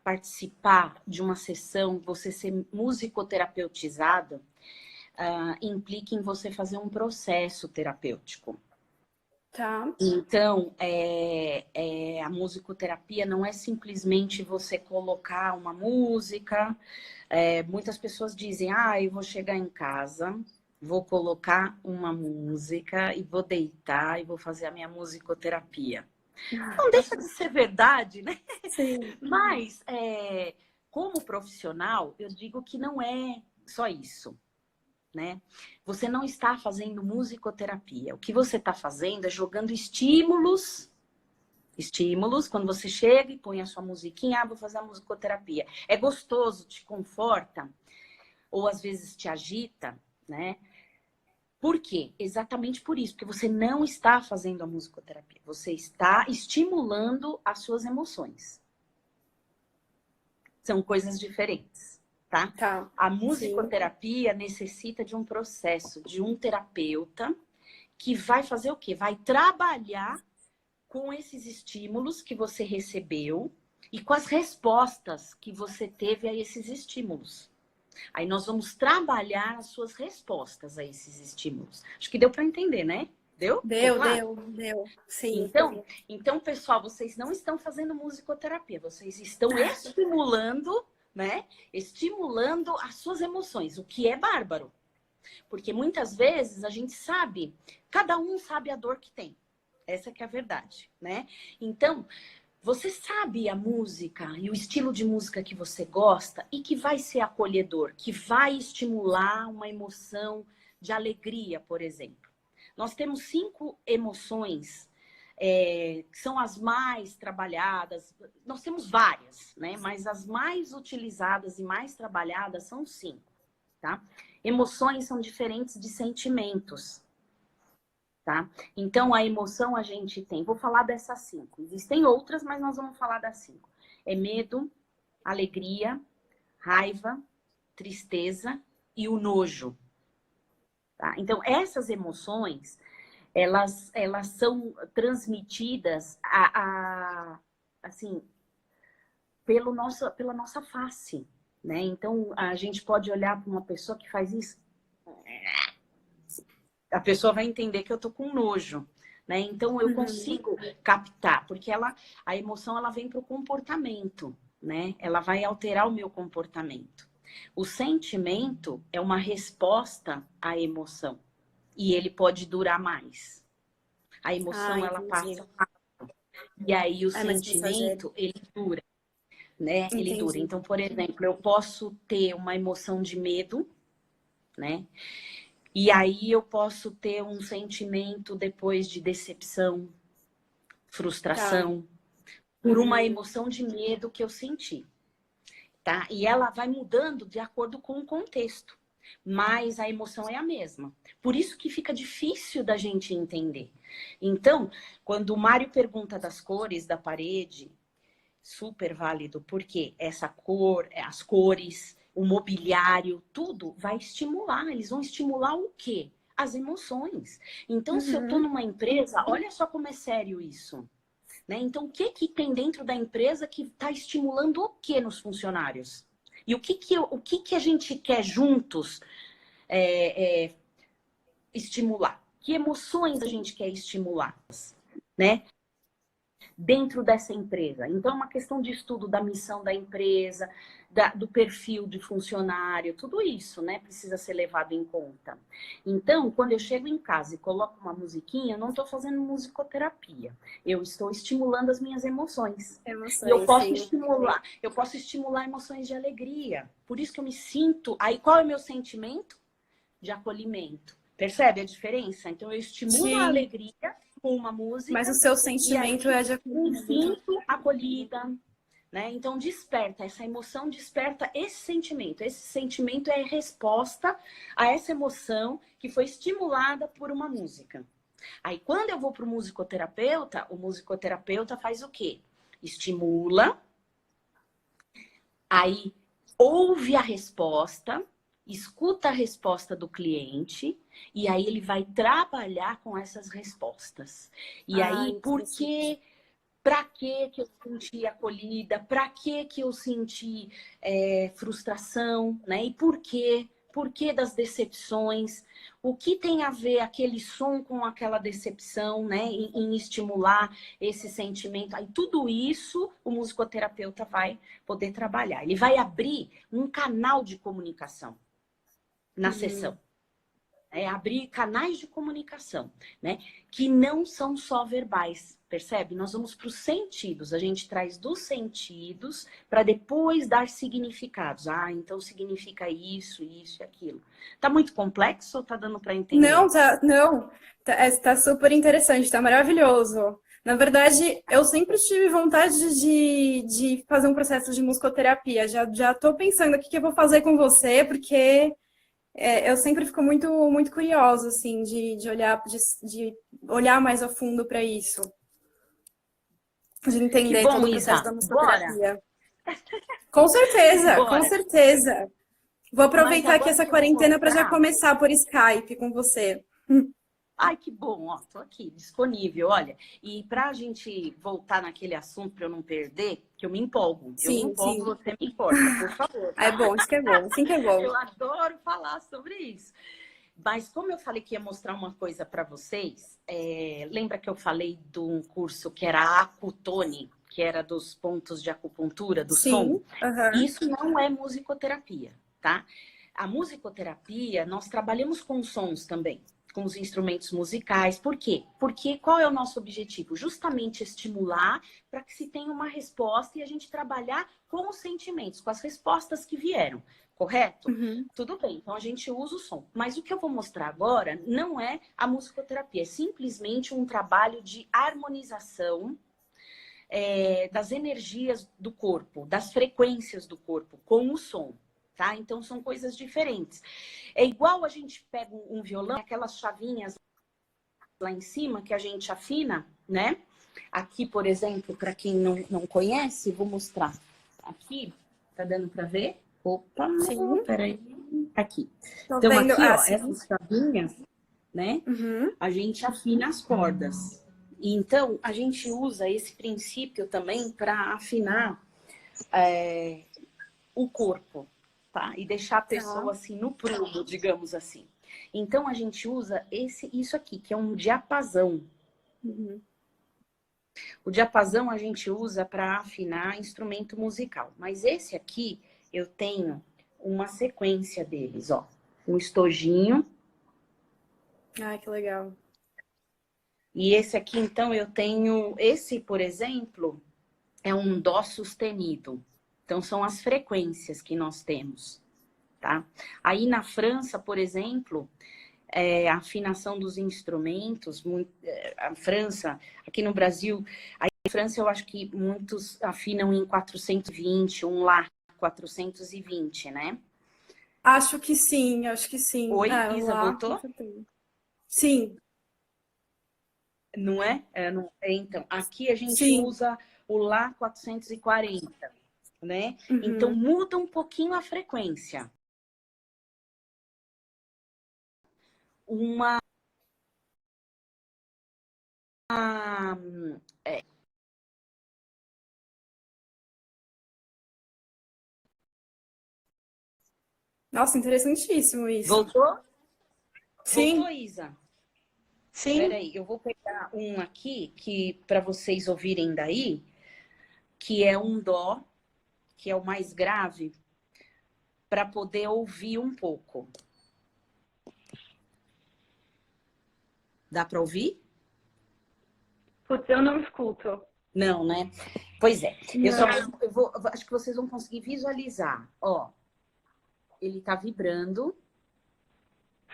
participar de uma sessão, você ser musicoterapeutizado, implica em você fazer um processo terapêutico. Tá. Então, a musicoterapia não é simplesmente você colocar uma música. Muitas pessoas dizem, eu vou chegar em casa, vou colocar uma música e vou deitar e vou fazer a minha musicoterapia. Não deixa de ser verdade, né? Sim. Mas, como profissional, eu digo que não é só isso, né? Você não está fazendo musicoterapia. O que você está fazendo é jogando estímulos Estímulos, quando você chega e põe a sua musiquinha, vou fazer a musicoterapia. É gostoso, te conforta, ou às vezes te agita, né? Por quê? Exatamente por isso, porque você não está fazendo a musicoterapia, você está estimulando as suas emoções. São coisas diferentes, tá? Tá. A Sim. musicoterapia necessita de um processo, de um terapeuta que vai fazer o quê? Vai trabalhar com esses estímulos que você recebeu e com as respostas que você teve a esses estímulos. Aí nós vamos trabalhar as suas respostas a esses estímulos. Acho que deu para entender, né? Deu? Ficou claro? Deu. Sim. Então, pessoal, vocês não estão fazendo musicoterapia, vocês estão estimulando, né? Estimulando as suas emoções, o que é bárbaro. Porque muitas vezes a gente sabe, cada um sabe a dor que tem. Essa que é a verdade, né? Então, você sabe a música e o estilo de música que você gosta e que vai ser acolhedor, que vai estimular uma emoção de alegria, por exemplo. Nós temos 5 emoções que são as mais trabalhadas. Nós temos várias, né? Mas as mais utilizadas e mais trabalhadas são 5, tá? Emoções são diferentes de sentimentos. Tá? Então, a emoção a gente tem. Vou falar dessas 5. Existem outras, mas nós vamos falar das 5. É medo, alegria, raiva, tristeza e o nojo. Tá? Então, essas emoções, elas são transmitidas assim, pela nossa face. Né? Então, a gente pode olhar para uma pessoa que faz isso. A pessoa vai entender que eu tô com nojo, né? Então eu consigo captar, porque a emoção ela vem para o comportamento, né? Ela vai alterar o meu comportamento. O sentimento é uma resposta à emoção e ele pode durar mais. A emoção ela passa e aí o sentimento ele dura, né? Ele dura. Então, por exemplo, eu posso ter uma emoção de medo, né? E aí eu posso ter um sentimento depois de decepção, frustração, por uma emoção de medo que eu senti, tá? E ela vai mudando de acordo com o contexto, mas a emoção é a mesma. Por isso que fica difícil da gente entender. Então, quando o Mário pergunta das cores da parede, super válido, porque essa cor, as cores, o mobiliário, tudo vai estimular. Eles vão estimular o quê? As emoções. Então, se eu tô numa empresa, olha só como é sério isso. Né? Então, o que que tem dentro da empresa que está estimulando o que nos funcionários? E o que a gente quer juntos estimular? Que emoções a gente quer estimular? Né? Dentro dessa empresa. Então, é uma questão de estudo da missão da empresa, do perfil de funcionário, tudo isso, né, precisa ser levado em conta. Então, quando eu chego em casa e coloco uma musiquinha, eu não estou fazendo musicoterapia. Eu estou estimulando as minhas emoções. E eu posso estimular emoções de alegria. Por isso que eu me sinto. Aí, qual é o meu sentimento? De acolhimento. Percebe a diferença? Então, eu estimulo a alegria com uma música. Mas o seu sentimento é de acolhimento. Me sinto acolhida, né? Então desperta, essa emoção desperta esse sentimento. Esse sentimento é resposta a essa emoção que foi estimulada por uma música. Aí quando eu vou para o musicoterapeuta faz o quê? Estimula, aí ouve a resposta, escuta a resposta do cliente e aí ele vai trabalhar com essas respostas. E aí, por quê? Para que eu senti acolhida? Para que eu senti frustração? Né? E por quê? Por que das decepções? O que tem a ver aquele som com aquela decepção, né? Em estimular esse sentimento? Aí tudo isso o musicoterapeuta vai poder trabalhar. Ele vai abrir um canal de comunicação na sessão. Abrir canais de comunicação, né? Que não são só verbais, percebe? Nós vamos para os sentidos, a gente traz dos sentidos para depois dar significados. Ah, então significa isso, isso e aquilo. Tá muito complexo ou tá dando para entender? Não, tá super interessante, tá maravilhoso. Na verdade, eu sempre tive vontade de fazer um processo de musicoterapia. Já tô pensando o que que eu vou fazer com você, porque eu sempre fico muito curiosa, assim, de olhar mais a fundo para isso, de Que entender todo bom, o processo Isa. da Bora, musicoterapia. Com certeza, com bora. certeza. Vou Mas aproveitar aqui agora essa que eu vou quarentena para já mostrar. começar por Skype com você. Ai, que bom, ó, tô aqui, disponível, olha. E para a gente voltar naquele assunto, para eu não perder, que eu me Sim, empolgo, sim. você me importa, por favor, Ah, é tá? bom, isso que é bom, assim que é bom. Eu adoro falar sobre isso. Mas como eu falei que ia mostrar uma coisa para vocês, lembra que eu falei de um curso que era a Acutone, que era dos pontos de acupuntura, do som? Sim, aham. Isso não é musicoterapia, tá? A musicoterapia, nós trabalhamos com sons também, com os instrumentos musicais. Por quê? Porque qual é o nosso objetivo? Justamente estimular para que se tenha uma resposta e a gente trabalhar com os sentimentos, com as respostas que vieram, correto? Uhum. Tudo bem, então a gente usa o som. Mas o que eu vou mostrar agora não é a musicoterapia, é simplesmente um trabalho de harmonização das energias do corpo, das frequências do corpo com o som, tá? Então são coisas diferentes. É igual a gente pega um violão, aquelas chavinhas lá em cima que a gente afina, né? Aqui, por exemplo, para quem não conhece, vou mostrar. Aqui, tá dando para ver? Opa, Sim, peraí. Aqui. tô Então, vendo. aqui, Ah, ó, sim. essas chavinhas, né? Uhum. A gente afina as cordas. E então, a gente usa esse princípio também para afinar o corpo, tá? E deixar a Tá. pessoa assim no prumo, digamos assim. Então, a gente usa isso aqui, que é um diapasão. Uhum. O diapasão a gente usa para afinar instrumento musical. Mas esse aqui, eu tenho uma sequência deles, ó. Um estojinho. Ai, que legal. E esse aqui, então, eu tenho... Esse, por exemplo, é um dó sustenido. Então, são as frequências que nós temos, tá? Aí, na França, por exemplo, a afinação dos instrumentos, a França, aqui no Brasil, aí na França eu acho que muitos afinam em 420, um lá 420, né? Acho que sim, acho que sim. Oi, Ah, Isa, lá, com voltou? certeza. Sim, Não é? Então, aqui a gente sim. usa o lá 440, né? Então Uhum. muda um pouquinho a frequência. Uma Nossa, interessantíssimo isso. voltou? Voltou, Sim, Isa? sim. Peraí, eu vou pegar um aqui que para vocês ouvirem daí, que é um dó, que é o mais grave, para poder ouvir um pouco. Dá para ouvir? Putz, eu não escuto. Não, né? Pois é. Não. Acho que vocês vão conseguir visualizar. Ó, ele tá vibrando.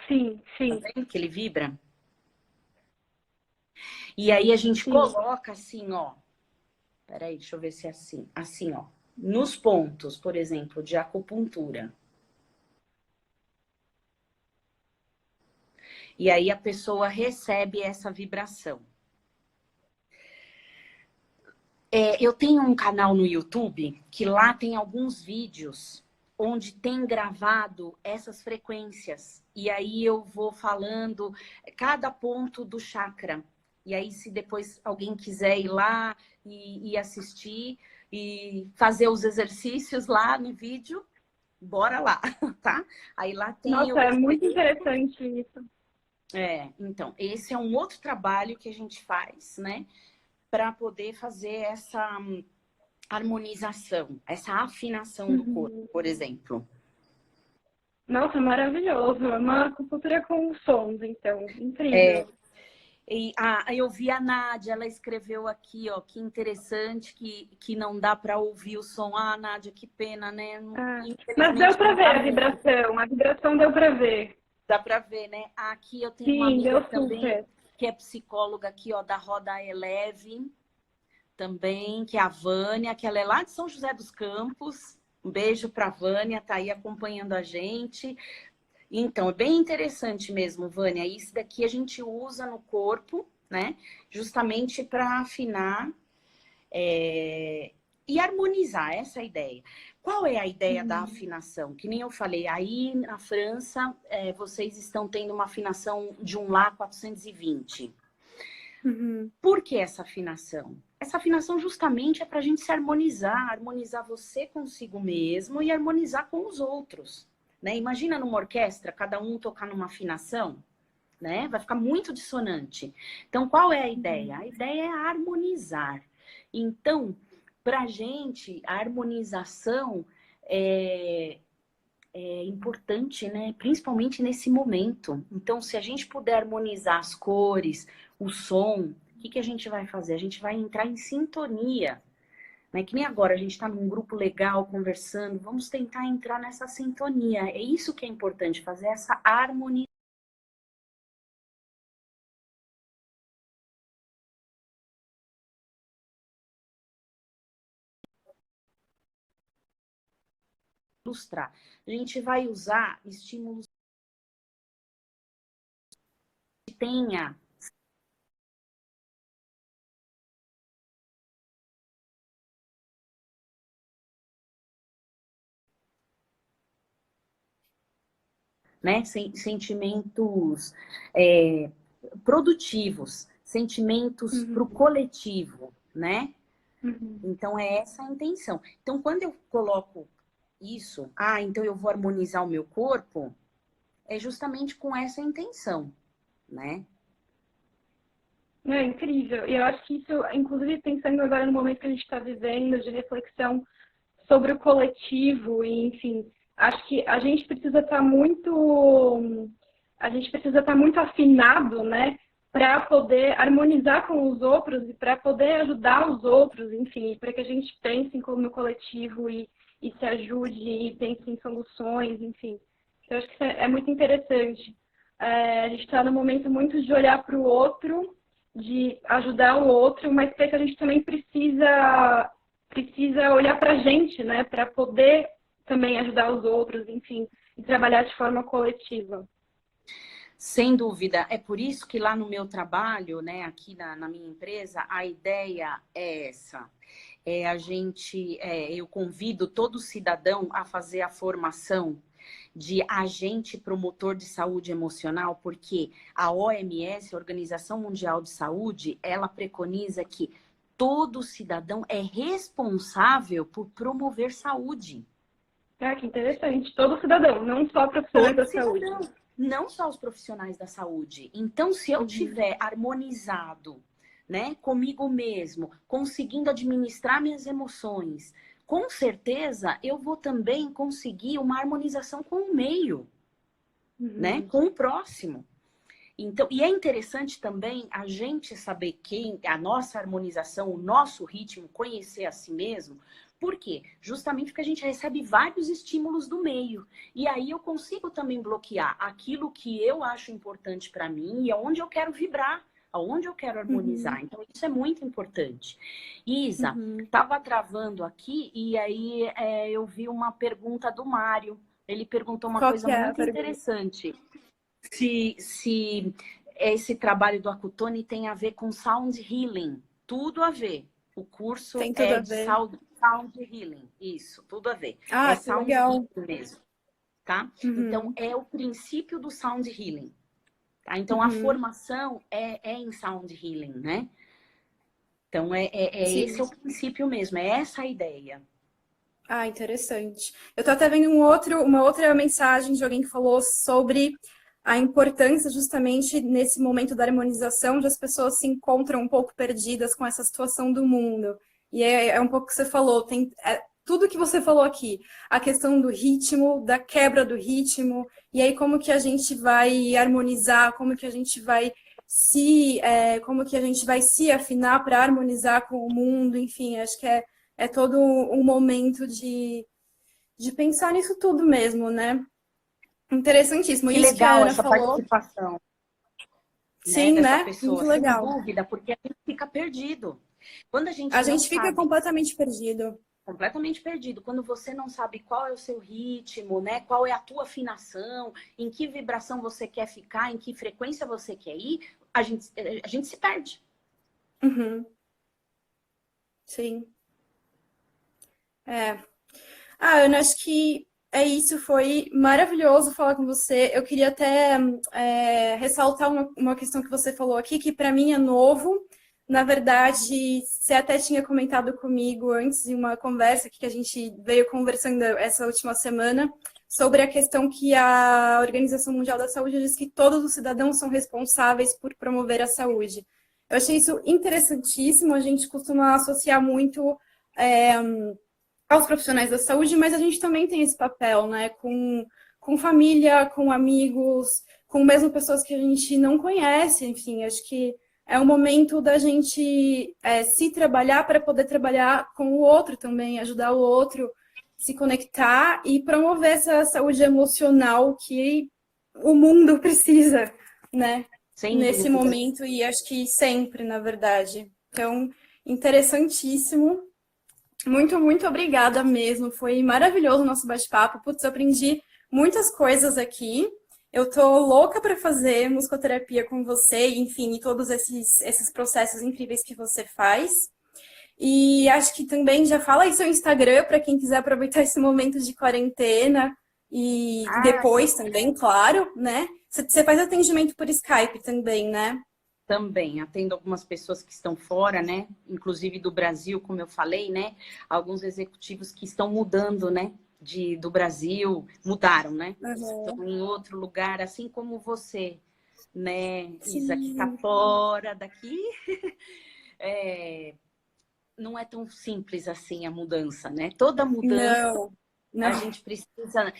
Sim, Tá sim, vendo que ele vibra? E aí a gente sim. coloca assim, ó. Peraí, deixa eu ver se é assim. Assim, ó. Nos pontos, por exemplo, de acupuntura. E aí a pessoa recebe essa vibração. Eu tenho um canal no YouTube que lá tem alguns vídeos onde tem gravado essas frequências. E aí eu vou falando cada ponto do chakra. E aí, se depois alguém quiser ir lá e assistir e fazer os exercícios lá no vídeo, bora lá, tá? Aí lá tem Nossa, eu é muito explico. interessante isso. Então, esse é um outro trabalho que a gente faz, né? Para poder fazer essa harmonização, essa afinação do corpo, Uhum. por exemplo. Nossa, maravilhoso. É uma acupuntura com sons, então. É, Incrível. e eu vi a Nádia, ela escreveu aqui, ó, que interessante que não dá para ouvir o som. Ah, Nádia, que pena, né? Ah, mas deu Infelizmente pra não ver dá a mesmo. vibração. A vibração deu pra ver. Dá para ver, né? Aqui eu tenho uma Sim, amiga deu também super. que é psicóloga aqui, ó, da Roda Eleve também, que é a Vânia, que ela é lá de São José dos Campos. Um beijo para a Vânia, tá aí acompanhando a gente. Então, é bem interessante mesmo, Vânia. Isso daqui a gente usa no corpo, né? Justamente para afinar e harmonizar, essa é a ideia. Qual é a ideia da afinação? Que nem eu falei, aí na França, vocês estão tendo uma afinação de um Lá 420. Por que essa afinação? Essa afinação justamente é para a gente se harmonizar você consigo mesmo e harmonizar com os outros. Né? Imagina numa orquestra, cada um tocar numa afinação, né? Vai ficar muito dissonante. Então, qual é a ideia? A ideia é harmonizar. Então, para a gente, a harmonização é importante, né? Principalmente nesse momento. Então, se a gente puder harmonizar as cores, o som, o que a gente vai fazer? A gente vai entrar em sintonia. Né? Que nem agora a gente está num grupo legal, conversando. Vamos tentar entrar nessa sintonia. É isso que é importante, fazer essa harmonia. Ilustrar. A gente vai usar estímulos que tenha, né, sentimentos produtivos, sentimentos para o coletivo, né? Então é essa a intenção. Então quando eu coloco isso, então eu vou harmonizar o meu corpo, é justamente com essa intenção, né? É incrível. E eu acho que isso, inclusive pensando agora no momento que a gente está vivendo, de reflexão sobre o coletivo, e enfim, acho que a gente precisa estar muito afinado, né, para poder harmonizar com os outros e para poder ajudar os outros, enfim, para que a gente pense como coletivo e se ajude e pense em soluções, enfim. Eu acho que isso é muito interessante. A gente está num momento muito de olhar para o outro, de ajudar o outro, mas sei que a gente também precisa olhar para a gente, né, para poder também ajudar os outros, enfim, e trabalhar de forma coletiva. Sem dúvida. É por isso que lá no meu trabalho, né, aqui na minha empresa, a ideia é essa. Eu convido todo cidadão a fazer a formação de agente promotor de saúde emocional, porque a OMS, a Organização Mundial de Saúde, ela preconiza que todo cidadão é responsável por promover saúde. Que interessante. Todo cidadão, não só profissionais da saúde. Não só os profissionais da saúde. Então, se eu tiver harmonizado, né, comigo mesmo, conseguindo administrar minhas emoções, com certeza eu vou também conseguir uma harmonização com o meio, né, com o próximo. Então, e é interessante também a gente saber a nossa harmonização, o nosso ritmo, conhecer a si mesmo. Por quê? Justamente porque a gente recebe vários estímulos do meio. E aí eu consigo também bloquear aquilo que eu acho importante para mim e aonde eu quero vibrar, aonde eu quero harmonizar. Então, isso é muito importante. Isa, estava travando aqui e aí eu vi uma pergunta do Mário. Ele perguntou uma coisa muito interessante. Se esse trabalho do Akutoni tem a ver com sound healing. Tudo a ver. O curso tem tudo é a de ver. sound healing. Isso, tudo a ver. É sound legal. healing mesmo. Tá? Então, é o princípio do sound healing. Tá? Então, a formação é em sound healing, né? Então, esse é o princípio mesmo. É essa a ideia. Interessante. Eu tô até vendo uma outra mensagem de alguém que falou sobre a importância justamente nesse momento da harmonização, onde as pessoas se encontram um pouco perdidas com essa situação do mundo. E é um pouco o que você falou, tudo que você falou aqui, a questão do ritmo, da quebra do ritmo, e aí como que a gente vai harmonizar, como que a gente vai se afinar para harmonizar com o mundo, enfim, acho que é todo um momento de pensar nisso tudo mesmo, né? Interessantíssimo. Que Isso que a legal Ana essa falou. participação. né, Sim, dessa né? pessoa, Muito sem legal. dúvida, porque a gente fica perdido. Quando a gente A não gente fica sabe, completamente perdido. completamente perdido, quando você não sabe qual é o seu ritmo, né, qual é a tua afinação, em que vibração você quer ficar, em que frequência você quer ir, a gente se perde. Uhum. Sim. É. Ah, Ana, acho que é isso. Foi maravilhoso falar com você. Eu queria até ressaltar uma questão que você falou aqui, que para mim é novo. Na verdade, você até tinha comentado comigo antes em uma conversa que a gente veio conversando essa última semana sobre a questão que a Organização Mundial da Saúde diz que todos os cidadãos são responsáveis por promover a saúde. Eu achei isso interessantíssimo. A gente costuma associar muito é, aos profissionais da saúde, mas a gente também tem esse papel, né? Com família, com amigos, com mesmo pessoas que a gente não conhece, enfim, acho que é um momento da gente se trabalhar para poder trabalhar com o outro também, ajudar o outro, se conectar e promover essa saúde emocional que o mundo precisa, né? Sem Nesse dúvida. momento e acho que sempre, na verdade. Então, interessantíssimo. Muito, muito obrigada mesmo. Foi maravilhoso o nosso bate-papo. Putz, eu aprendi muitas coisas aqui. Eu tô louca para fazer musicoterapia com você, enfim, e todos esses processos incríveis que você faz. E acho que também já fala aí seu Instagram para quem quiser aproveitar esse momento de quarentena e Ah, depois também, claro, né? Você faz atendimento por Skype também, né? também, atendo algumas pessoas que estão fora, né? Inclusive do Brasil, como eu falei, né? Alguns executivos que estão mudando, né? Do Brasil, mudaram, né? Uhum. Estão em outro lugar, assim como você, né, Isa, que está Sim. fora daqui. É, não é tão simples assim a mudança, né? Toda mudança Não, a não. gente precisa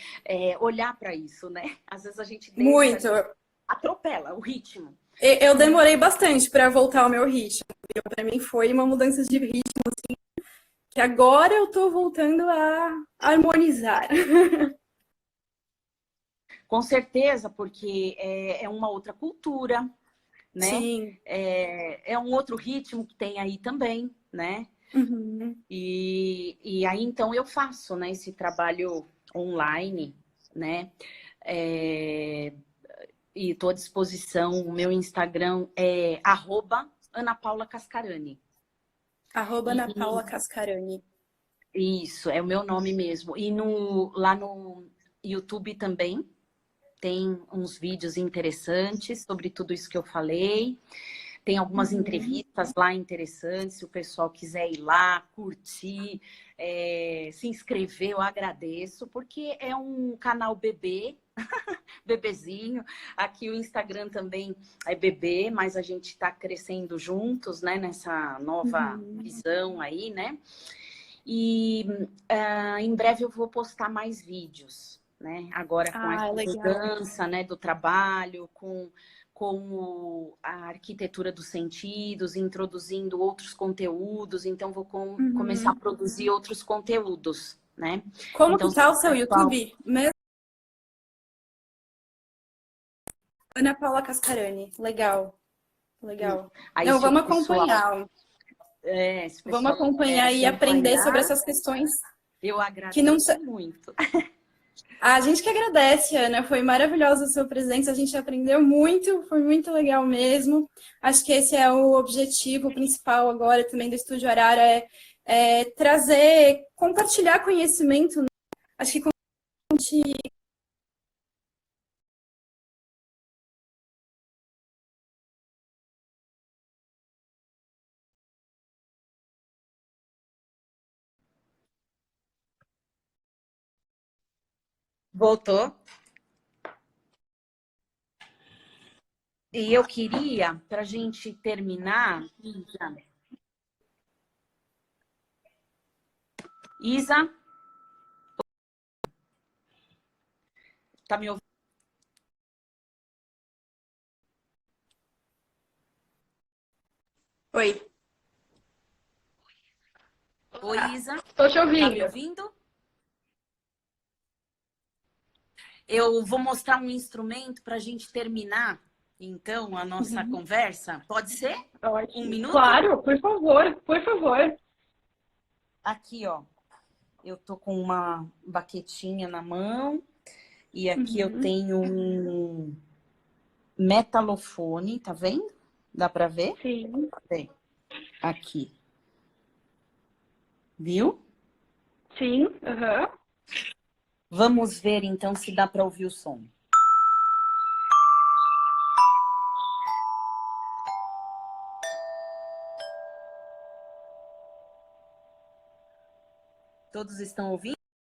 olhar para isso, né? Às vezes a gente deixa Muito. ali, atropela o ritmo. Eu demorei bastante para voltar ao meu ritmo. Para mim foi uma mudança de ritmo que agora eu tô voltando a harmonizar. Com certeza, porque é uma outra cultura, né? Sim. É um outro ritmo que tem aí também, né? Uhum. E aí, então, eu faço, né, esse trabalho online, né? É, e estou à disposição. O meu Instagram é @AnaPaulaCascarani. Arroba Ana E Paula Cascarani. isso, é o meu nome mesmo. E lá no YouTube também tem uns vídeos interessantes sobre tudo isso que eu falei. Tem algumas Uhum. entrevistas lá interessantes, se o pessoal quiser ir lá, curtir, se inscrever, eu agradeço, porque é um canal bebê, bebezinho. Aqui o Instagram também é bebê, mas a gente está crescendo juntos, né, nessa nova Uhum. visão aí, né? E em breve eu vou postar mais vídeos, né? Agora com essa Ah, legal. mudança, né, do trabalho, com a arquitetura dos sentidos, introduzindo outros conteúdos, então vou começar a Uhum. produzir outros conteúdos, né? Como Então, que se tá o o seu pessoal, YouTube? Mesmo Ana Paula Cascarani. Legal, legal. aí Não, se o vamos pessoal, acompanhar. se o Vamos pessoal quiser acompanhar e aprender sobre acompanhar, essas questões eu que não, agradeço muito. a gente que agradece, Ana. Foi maravilhosa a sua presença. A gente aprendeu muito, foi muito legal mesmo. Acho que esse é o objetivo principal agora também do Estúdio Arara, é trazer, compartilhar conhecimento, né? Acho que quando a gente Voltou? E eu queria, para a gente terminar, Isa, tá me ouvindo? Oi. Oi, Isa, Estou te tá me ouvindo. ouvindo? Eu vou mostrar um instrumento para a gente terminar então a nossa conversa? Pode ser? Ótimo. Um minuto? Claro, por favor, por favor. Aqui, ó, eu tô com uma baquetinha na mão e aqui eu tenho um metalofone, tá vendo? Dá pra ver? Sim. Tem. Aqui. Viu? Sim. Aham. Vamos ver então se dá pra ouvir o som. Todos estão ouvindo?